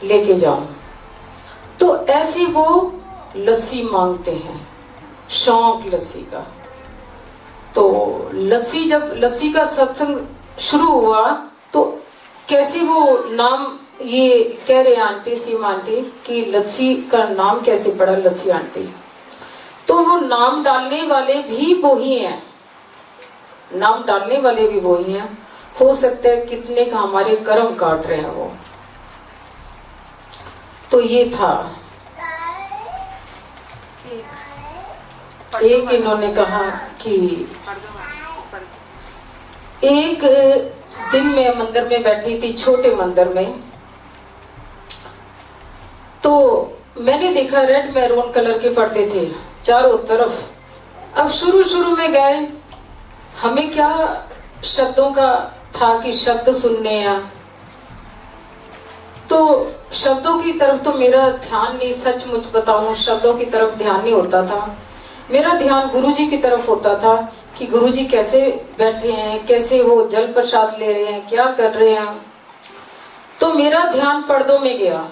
लेके जाऊं। तो ऐसे वो लस्सी मांगते हैं, शौक लस्सी का। तो लस्सी, जब लस्सी का सत्संग शुरू हुआ तो कैसे वो नाम ये कह रहे आंटी, सीमा आंटी, कि लस्सी का नाम कैसे पड़ा लस्सी आंटी। तो वो नाम डालने वाले भी वो ही हैं, नाम डालने वाले भी वो ही हैं। हो सकता है कितने का हमारे कर्म काट रहे हैं वो। तो ये था एक इन्होंने कहा कि एक दिन मैं मंदिर में बैठी थी, छोटे मंदिर में, तो मैंने देखा रेड मैरून कलर के पर्दे थे चारों तरफ। अब शुरू में गए, हमें क्या शब्दों का था कि शब्द सुनने हैं, तो शब्दों की तरफ तो मेरा ध्यान नहीं, सचमुच बताऊं शब्दों की तरफ ध्यान नहीं होता था। मेरा ध्यान गुरुजी की तरफ होता था कि गुरुजी कैसे बैठे हैं, कैसे वो जल प्रसाद ले रहे हैं, क्या कर रहे हैं। तो मेरा ध्यान पर्दों में गया।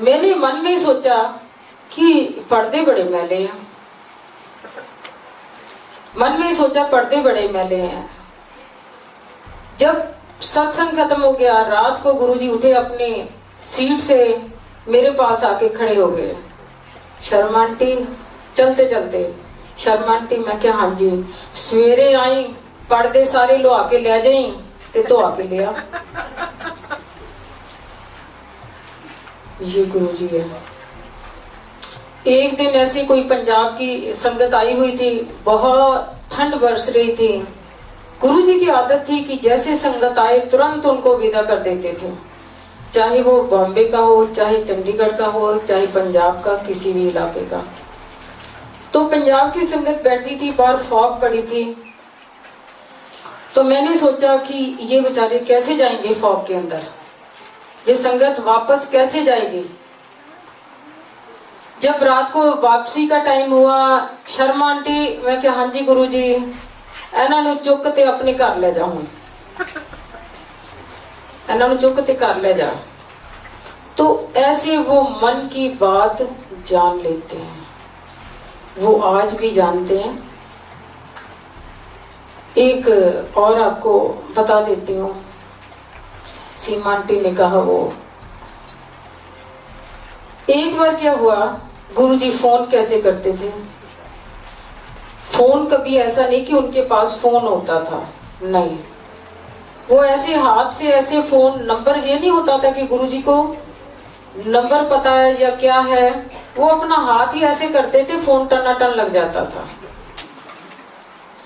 मैंने मन में सोचा कि पर्दे बड़े मैले हैं, मन में सोचा पर्दे बड़े मैले हैं। जब सत्संग खत्म हो गया, रात को गुरुजी उठे अपने सीट से, मेरे पास आके खड़े हो गए। शर्मा आंटी, चलते चलते शर्मा आंटी, मैं क्या हाँ जी, सवेरे आई पर्दे सारे लो आके ले जाई ते तो आके लिया। ये गुरुजी है। एक दिन ऐसी कोई पंजाब की संगत आई हुई थी, बहुत ठंड बरस रही थी। गुरुजी की आदत थी कि जैसे संगत आए तुरंत उनको विदा कर देते थे, चाहे वो बॉम्बे का हो, चाहे चंडीगढ़ का हो, चाहे पंजाब का, किसी भी इलाके का। तो पंजाब की संगत बैठी थी, बाहर फॉग पड़ी थी। तो मैंने सोचा कि ये बेचारे कैसे जाएंगे फॉग के अंदर, ये संगत वापस कैसे जाएगी। जब रात को वापसी का टाइम हुआ, शर्मा आंटी, मैं क्या हाँ जी गुरुजी, ਇਹਨਾਂ ਨੂੰ ਚੁੱਕ ਤੇ ਆਪਣੇ ਘਰ ਲੈ ਜਾ, ਹੁਣ ਇਹਨਾਂ ਨੂੰ चुक ते घर ले जा। तो ऐसे वो मन की बात जान लेते हैं, वो आज भी जानते हैं। एक और आपको बता देती हूँ, सीमा आंटी ने कहा वो एक बार क्या हुआ, गुरुजी फोन कैसे करते थे। फोन कभी ऐसा नहीं कि उनके पास फोन होता था, नहीं, वो ऐसे हाथ से ऐसे फोन, नंबर ये नहीं होता था कि गुरुजी को नंबर पता है या क्या है, वो अपना हाथ ही ऐसे करते थे, फोन टनाटन लग जाता था।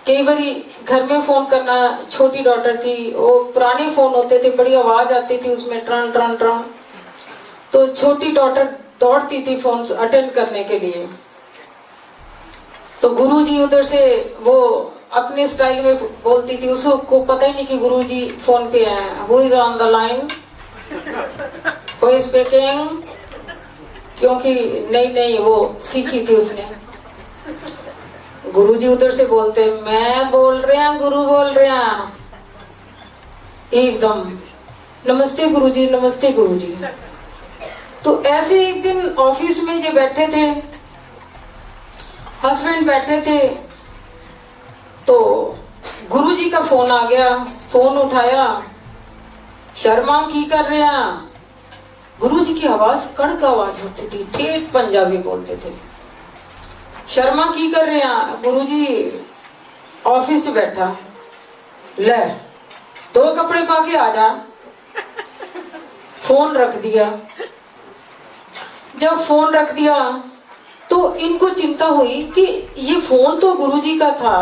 कई बारी घर में फोन करना, छोटी डॉटर थी, वो पुराने फोन होते थे, बड़ी आवाज आती थी उसमें, ट्रन ट्रन ट्रन, तो छोटी डॉटर दौड़ती थी फोन अटेंड करने के लिए। तो गुरुजी उधर से वो अपने स्टाइल में बोलती थी, उसको पता ही नहीं कि गुरुजी फोन पे हैं। Who is on the line, who is speaking, क्योंकि नई वो सीखी थी उसने। गुरुजी उधर से बोलते, मैं बोल रहे हैं, गुरु बोल रहे हैं, एकदम नमस्ते गुरुजी, नमस्ते गुरुजी। तो ऐसे एक दिन ऑफिस में जो बैठे थे, हस्बैंड बैठे थे, तो गुरुजी का फोन आ गया। फोन उठाया, शर्मा की कर रहे हैं। गुरुजी की आवाज कड़क आवाज होती थी, ठेठ पंजाबी बोलते थे। शर्मा की कर रहे हैं, गुरुजी ऑफिस में बैठा, ले 2 कपड़े पाके आ जा। फोन रख दिया। जब फोन रख दिया तो इनको चिंता हुई कि ये फोन तो गुरुजी का था,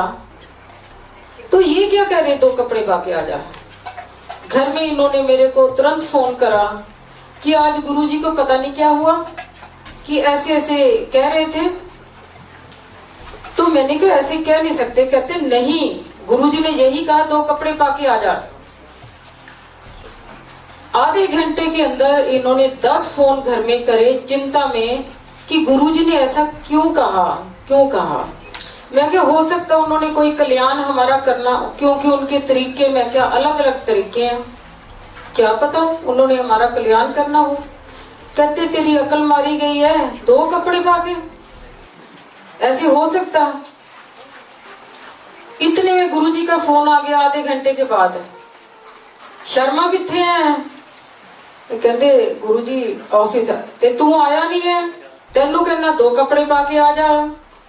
तो ये क्या कह रहे 2 कपड़े पाके आ जा। घर में इन्होंने मेरे को तुरंत फोन करा कि आज गुरुजी को पता नहीं क्या हुआ, कि ऐसे ऐसे कह रहे थे। तो मैंने कहा ऐसे कह नहीं सकते। कहते नहीं, गुरुजी ने यही कहा 2 कपड़े पाके आ जा। आधे घंटे के अंदर इन्होंने 10 फोन घर में करे, चिंता में कि गुरुजी ने ऐसा क्यों कहा। मैं क्या, हो सकता उन्होंने कोई कल्याण हमारा करना, क्योंकि उनके तरीके में क्या अलग अलग तरीके हैं, क्या पता उन्होंने हमारा कल्याण करना हो। कहते तेरी अकल मारी गई है 2 कपड़े पाके, ऐसे हो सकता। इतने में गुरुजी का फोन आ गया आधे घंटे के बाद। शर्मा किथे हैं? कहते गुरुजी ऑफिस ते तू आया नहीं है, तेनू कहना 2 कपड़े पाके आ जा।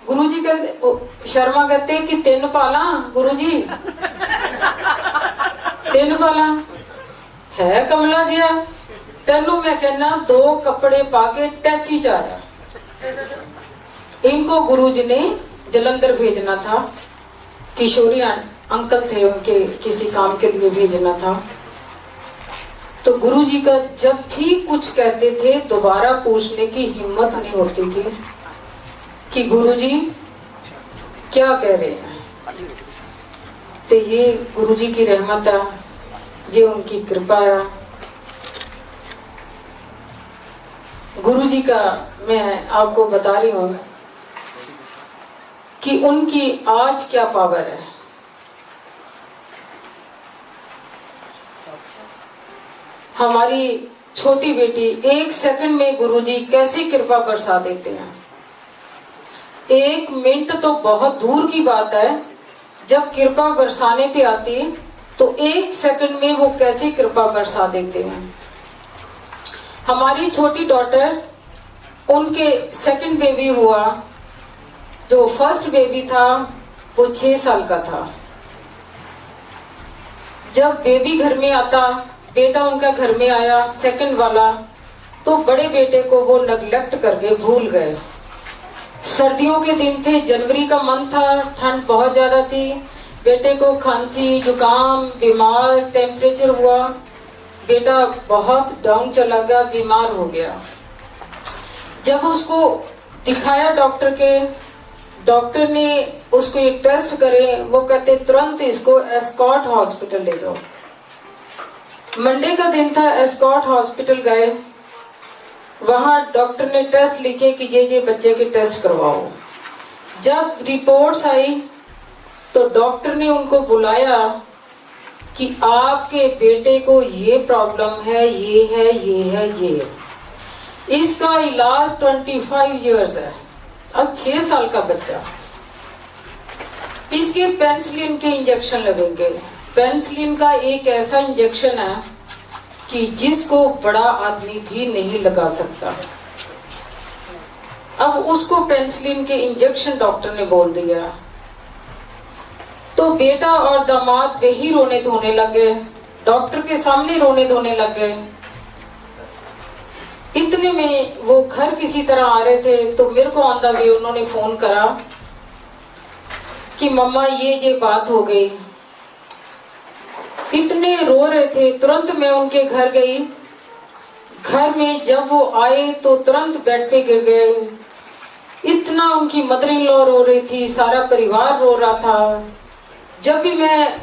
गुरुजी कहते, शर्मा कहते कि 3 पाला गुरुजी 3 पाला है कमला जिया, तेनू मैं कहना 2 कपड़े पाके टैची च आ जा। इनको गुरुजी ने जलंधर भेजना था, किशोरी अंकल थे उनके, किसी काम के लिए भेजना था। तो गुरुजी का जब भी कुछ कहते थे दोबारा पूछने की हिम्मत नहीं होती थी कि गुरुजी क्या कह रहे हैं। तो ये गुरुजी की रहमत है, ये उनकी कृपा है। गुरुजी का मैं आपको बता रही हूं कि उनकी आज क्या पावर है। हमारी छोटी बेटी 1 सेकंड में गुरुजी कैसी कृपा बरसा देते हैं। 1 मिनट तो बहुत दूर की बात है, जब कृपा बरसाने पे आती तो 1 सेकंड में वो कैसी कृपा बरसा देते हैं। हमारी छोटी डॉटर, उनके सेकंड बेबी हुआ, जो फर्स्ट बेबी था वो 6 साल का था। जब बेबी घर में आता, बेटा उनका घर में आया सेकंड वाला, तो बड़े बेटे को वो नेग्लेक्ट करके भूल गए। सर्दियों के दिन थे, जनवरी का मंथ था, ठंड बहुत ज्यादा थी। बेटे को खांसी जुकाम, बीमार, टेम्परेचर हुआ, बेटा बहुत डाउन चला गया, बीमार हो गया। जब उसको दिखाया डॉक्टर ने उसको ये टेस्ट करे, वो कहते तुरंत इसको एस्कॉट हॉस्पिटल ले जाओ। मंडे का दिन था, एस्कॉट हॉस्पिटल गए, वहां डॉक्टर ने टेस्ट लिखे कि ये बच्चे के टेस्ट करवाओ। जब रिपोर्ट्स आई तो डॉक्टर ने उनको बुलाया कि आपके बेटे को ये प्रॉब्लम है, ये है, ये है, ये है। इसका इलाज 25 इयर्स है। अब 6 साल का बच्चा, इसके पेनिसिलिन के इंजेक्शन लगेंगे। पेनिसिलिन का एक ऐसा इंजेक्शन है कि जिसको बड़ा आदमी भी नहीं लगा सकता। अब उसको पेनिसिलिन के इंजेक्शन डॉक्टर ने बोल दिया, तो बेटा और दामाद वही रोने धोने लगे, डॉक्टर के सामने रोने धोने लग गए। इतने में वो घर किसी तरह आ रहे थे, तो मेरे को ऑन द वे उन्होंने फोन करा कि मम्मा ये बात हो गई। इतने रो रहे थे, तुरंत मैं उनके घर गई। घर में जब वो आए तो तुरंत बेड पे गिर गए। इतना उनकी मदर इन लॉ रो रही थी, सारा परिवार रो रहा था। जब भी मैं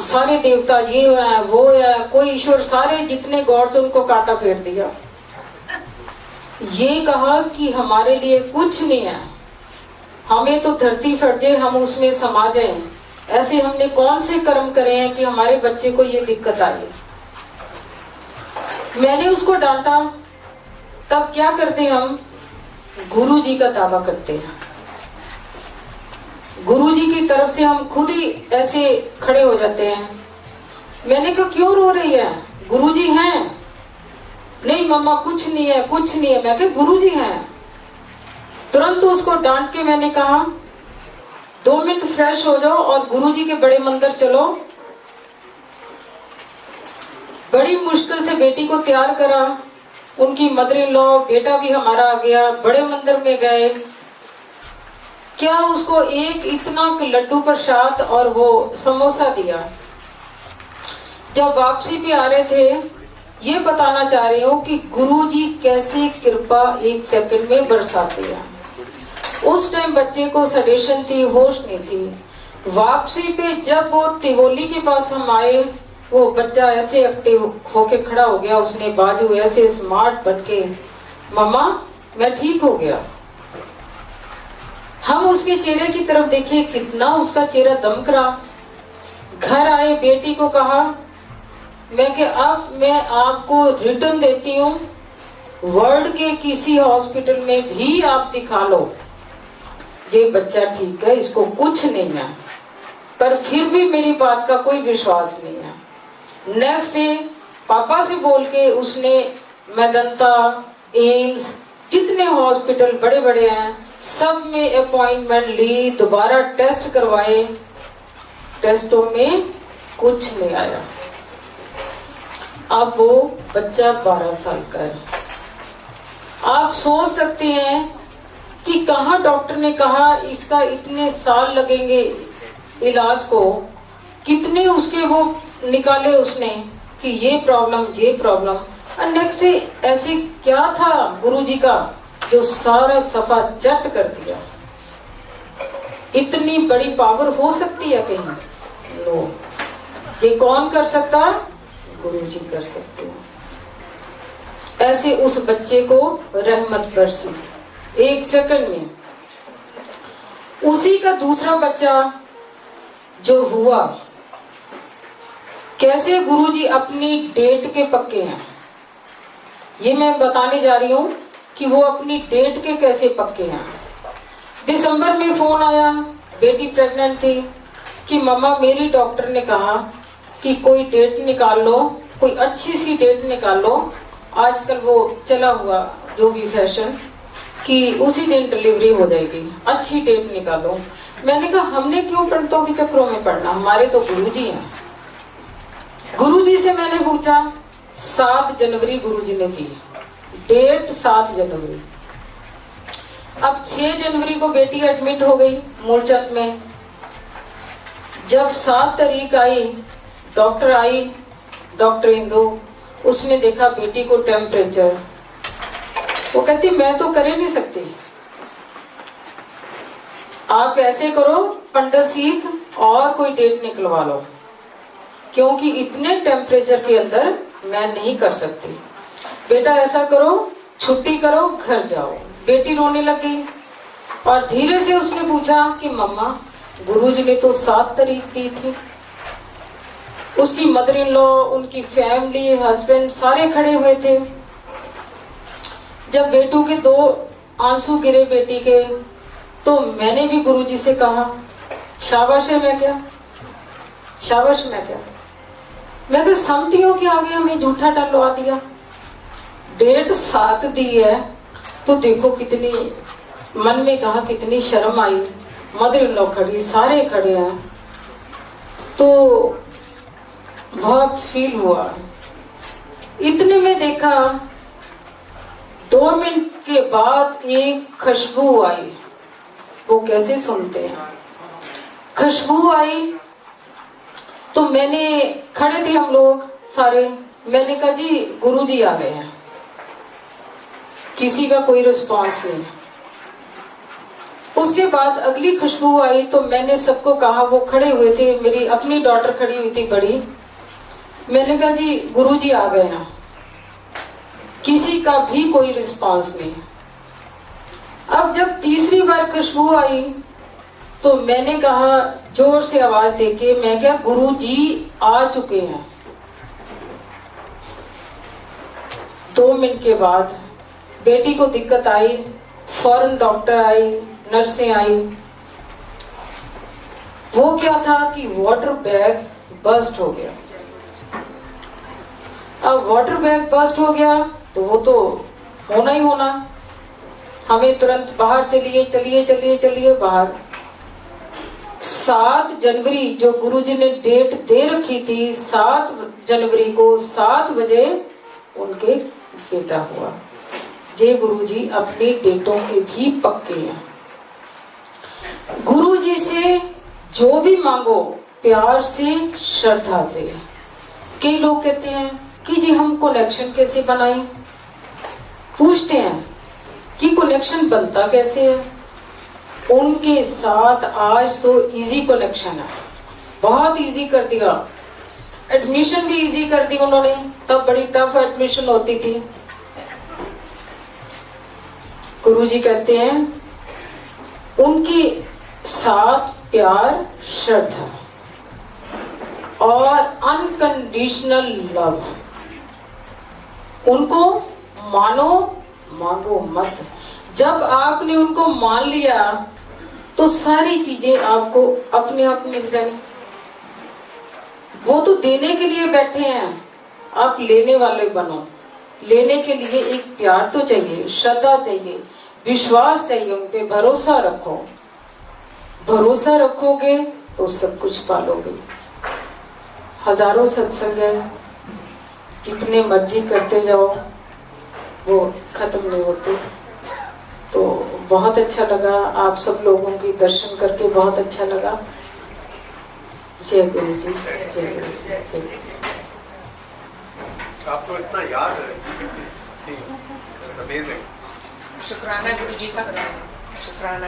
सारे देवता ये है वो है, कोई ईश्वर, सारे जितने गॉड्स उनको काटा फेर दिया। ये कहा कि हमारे लिए कुछ नहीं है, हमें तो धरती फट जाए हम उसमें समा जाए। ऐसे हमने कौन से कर्म करे हैं कि हमारे बच्चे को ये दिक्कत आई। मैंने उसको डांटा। तब क्या करते हम, गुरु जी का दावा करते हैं। गुरु जी की तरफ से हम खुद ही ऐसे खड़े हो जाते हैं। मैंने कहा क्यों रो रही है, गुरु जी हैं। नहीं मम्मा कुछ नहीं है, कुछ नहीं है। मैं कहा गुरु जी हैं। तुरंत उसको डांट के मैंने कहा 2 मिनट फ्रेश हो जाओ और गुरु जी के बड़े मंदिर चलो। बड़ी मुश्किल से बेटी को तैयार करा, उनकी मदर इन लॉ, बेटा भी हमारा आ गया। बड़े मंदिर में गए, क्या उसको एक इतना लड्डू प्रसाद और वो समोसा दिया। जब वापसी पे आ रहे थे, ये बताना चाह रही हूँ कि गुरुजी कैसे कृपा 1 सेकंड में बरसाते हैं। उस टाइम बच्चे को सडेशन थी, होश नहीं थी। वापसी पे जब वो तिवोली के पास हम आए, वो बच्चा ऐसे एक्टिव होके खड़ा हो गया। उसने बाजू ऐसे स्मार्ट बन के, मम्मा मैं ठीक हो गया। हम उसके चेहरे की तरफ देखे, कितना उसका चेहरा दमक रहा। घर आए, बेटी को कहा मैं कि अब मैं आपको रिटर्न देती हूँ, वर्ल्ड के किसी हॉस्पिटल में भी आप दिखा लो, ये बच्चा ठीक है, इसको कुछ नहीं है। पर फिर भी मेरी बात का कोई विश्वास नहीं है। नेक्स्ट डे पापा से बोल के उसने मेदांता, एम्स, जितने हॉस्पिटल बड़े बड़े हैं सब में अपॉइंटमेंट ली, दोबारा टेस्ट करवाए, टेस्टों में कुछ नहीं आया। अब वो बच्चा 12 साल का है। आप सोच सकते हैं कि कहाँ डॉक्टर ने कहा इसका इतने साल लगेंगे इलाज को, कितने उसके वो निकाले उसने कि ये प्रॉब्लम। और नेक्स्ट डे ऐसे क्या था गुरुजी का जो सारा सफा जट कर दिया। इतनी बड़ी पावर हो सकती है कहीं? नो। ये कौन कर सकता? गुरुजी कर सकते हैं। ऐसे उस बच्चे को रहमत बरसी 1 सेकंड में। उसी का दूसरा बच्चा जो हुआ, कैसे गुरुजी अपनी डेट के पक्के हैं, ये मैं बताने जा रही हूं कि वो अपनी डेट के कैसे पक्के हैं। दिसंबर में फोन आया, बेटी प्रेग्नेंट थी, कि मम्मा मेरी डॉक्टर ने कहा कि कोई डेट निकाल लो, कोई अच्छी सी डेट निकाल लो। आजकल वो चला हुआ जो भी फैशन कि उसी दिन डिलीवरी हो जाएगी, अच्छी डेट निकालो। मैंने कहा हमने क्यों पंडितों के चक्रों में पड़ना, हमारे तो गुरुजी हैं। गुरुजी से मैंने पूछा, 7 जनवरी गुरुजी ने दी डेट, 7 जनवरी। अब 6 जनवरी को बेटी एडमिट हो गई मूलचंद में। जब 7 तारीख आई, डॉक्टर आई, डॉक्टर इंदु, उसने देखा बेटी को टेम्परेचर, वो कहती मैं तो कर ही नहीं सकती, आप ऐसे करो पंडित सीख और कोई डेट निकलवा लो, क्योंकि इतने टेम्परेचर के अंदर मैं नहीं कर सकती। बेटा ऐसा करो, छुट्टी करो, घर जाओ। बेटी रोने लगी और धीरे से उसने पूछा कि मम्मा गुरुजी ने तो 7 तारीख दी थी। उसकी मदर इन लॉ, उनकी फैमिली, हस्बैंड सारे खड़े हुए थे। जब बेटू के 2 आंसू गिरे बेटी के, तो मैंने भी गुरुजी से कहा शाबाश है, मैं क्या शाबाश, मैं क्या, मैं तो समतियों के आगे हमें झूठा डलवा दिया। डेट 7 दी है तो देखो कितनी, मन में कहा कितनी शर्म आई। मदर इन लॉ खड़ी, सारे खड़े हैं, तो बहुत फील हुआ। इतने में देखा 2 मिनट के बाद एक खुशबू आई। वो कैसे सुनते हैं, खुशबू आई तो मैंने, खड़े थे हम लोग सारे, मैंने कहा जी गुरुजी आ गए हैं। किसी का कोई रिस्पांस नहीं। उसके बाद अगली खुशबू आई तो मैंने सबको कहा, वो खड़े हुए थे, मेरी अपनी डॉटर खड़ी हुई थी बड़ी, मैंने कहा जी गुरुजी आ गए हैं। किसी का भी कोई रिस्पांस नहीं। अब जब तीसरी बार खुशबू आई तो मैंने कहा जोर से आवाज देके, मैं क्या गुरुजी आ चुके हैं। 2 मिनट के बाद बेटी को दिक्कत आई, फौरन डॉक्टर आई, नर्सें आई। वो क्या था कि वाटर बैग बर्स्ट हो गया। अब वाटर बैग बर्स्ट हो गया तो वो तो होना ही होना, हमें तुरंत बाहर चलिए बाहर। 7 जनवरी जो गुरुजी ने डेट दे रखी थी, 7 जनवरी को 7 बजे उनके बेटा हुआ। ये गुरुजी अपनी डेटों के भी पक्के हैं। गुरुजी से जो भी मांगो प्यार से, श्रद्धा से। कई लोग कहते हैं कि जी हम कनेक्शन कैसे बनाएं, पूछते हैं कि कनेक्शन बनता कैसे है। उनके साथ आज तो इजी कनेक्शन है, बहुत इजी कर दिया। एडमिशन भी इजी कर दी उन्होंने, तब बड़ी टफ एडमिशन होती थी। गुरुजी कहते हैं उनके साथ प्यार, श्रद्धा और अनकंडीशनल लव। उनको मानो, मांगो मत। जब आपने उनको मान लिया तो सारी चीजें आपको अपने आप मिल जाएंगी। वो तो देने के लिए बैठे हैं, आप लेने वाले बनो। लेने के लिए एक प्यार तो चाहिए, श्रद्धा चाहिए, विश्वास चाहिए, उन पे भरोसा रखो। भरोसा रखोगे तो सब कुछ पालोगे। हजारों सत्संग है, जितने मर्जी करते जाओ वो खत्म नहीं होते। तो बहुत अच्छा लगा, आप सब लोगों की दर्शन करके बहुत अच्छा लगा। जय गुरु जी, जय गुरु जी, जय गुरु जी। आपको इतना याद है, अमेजिंग। शुक्राना गुरु जी का, शुक्राना।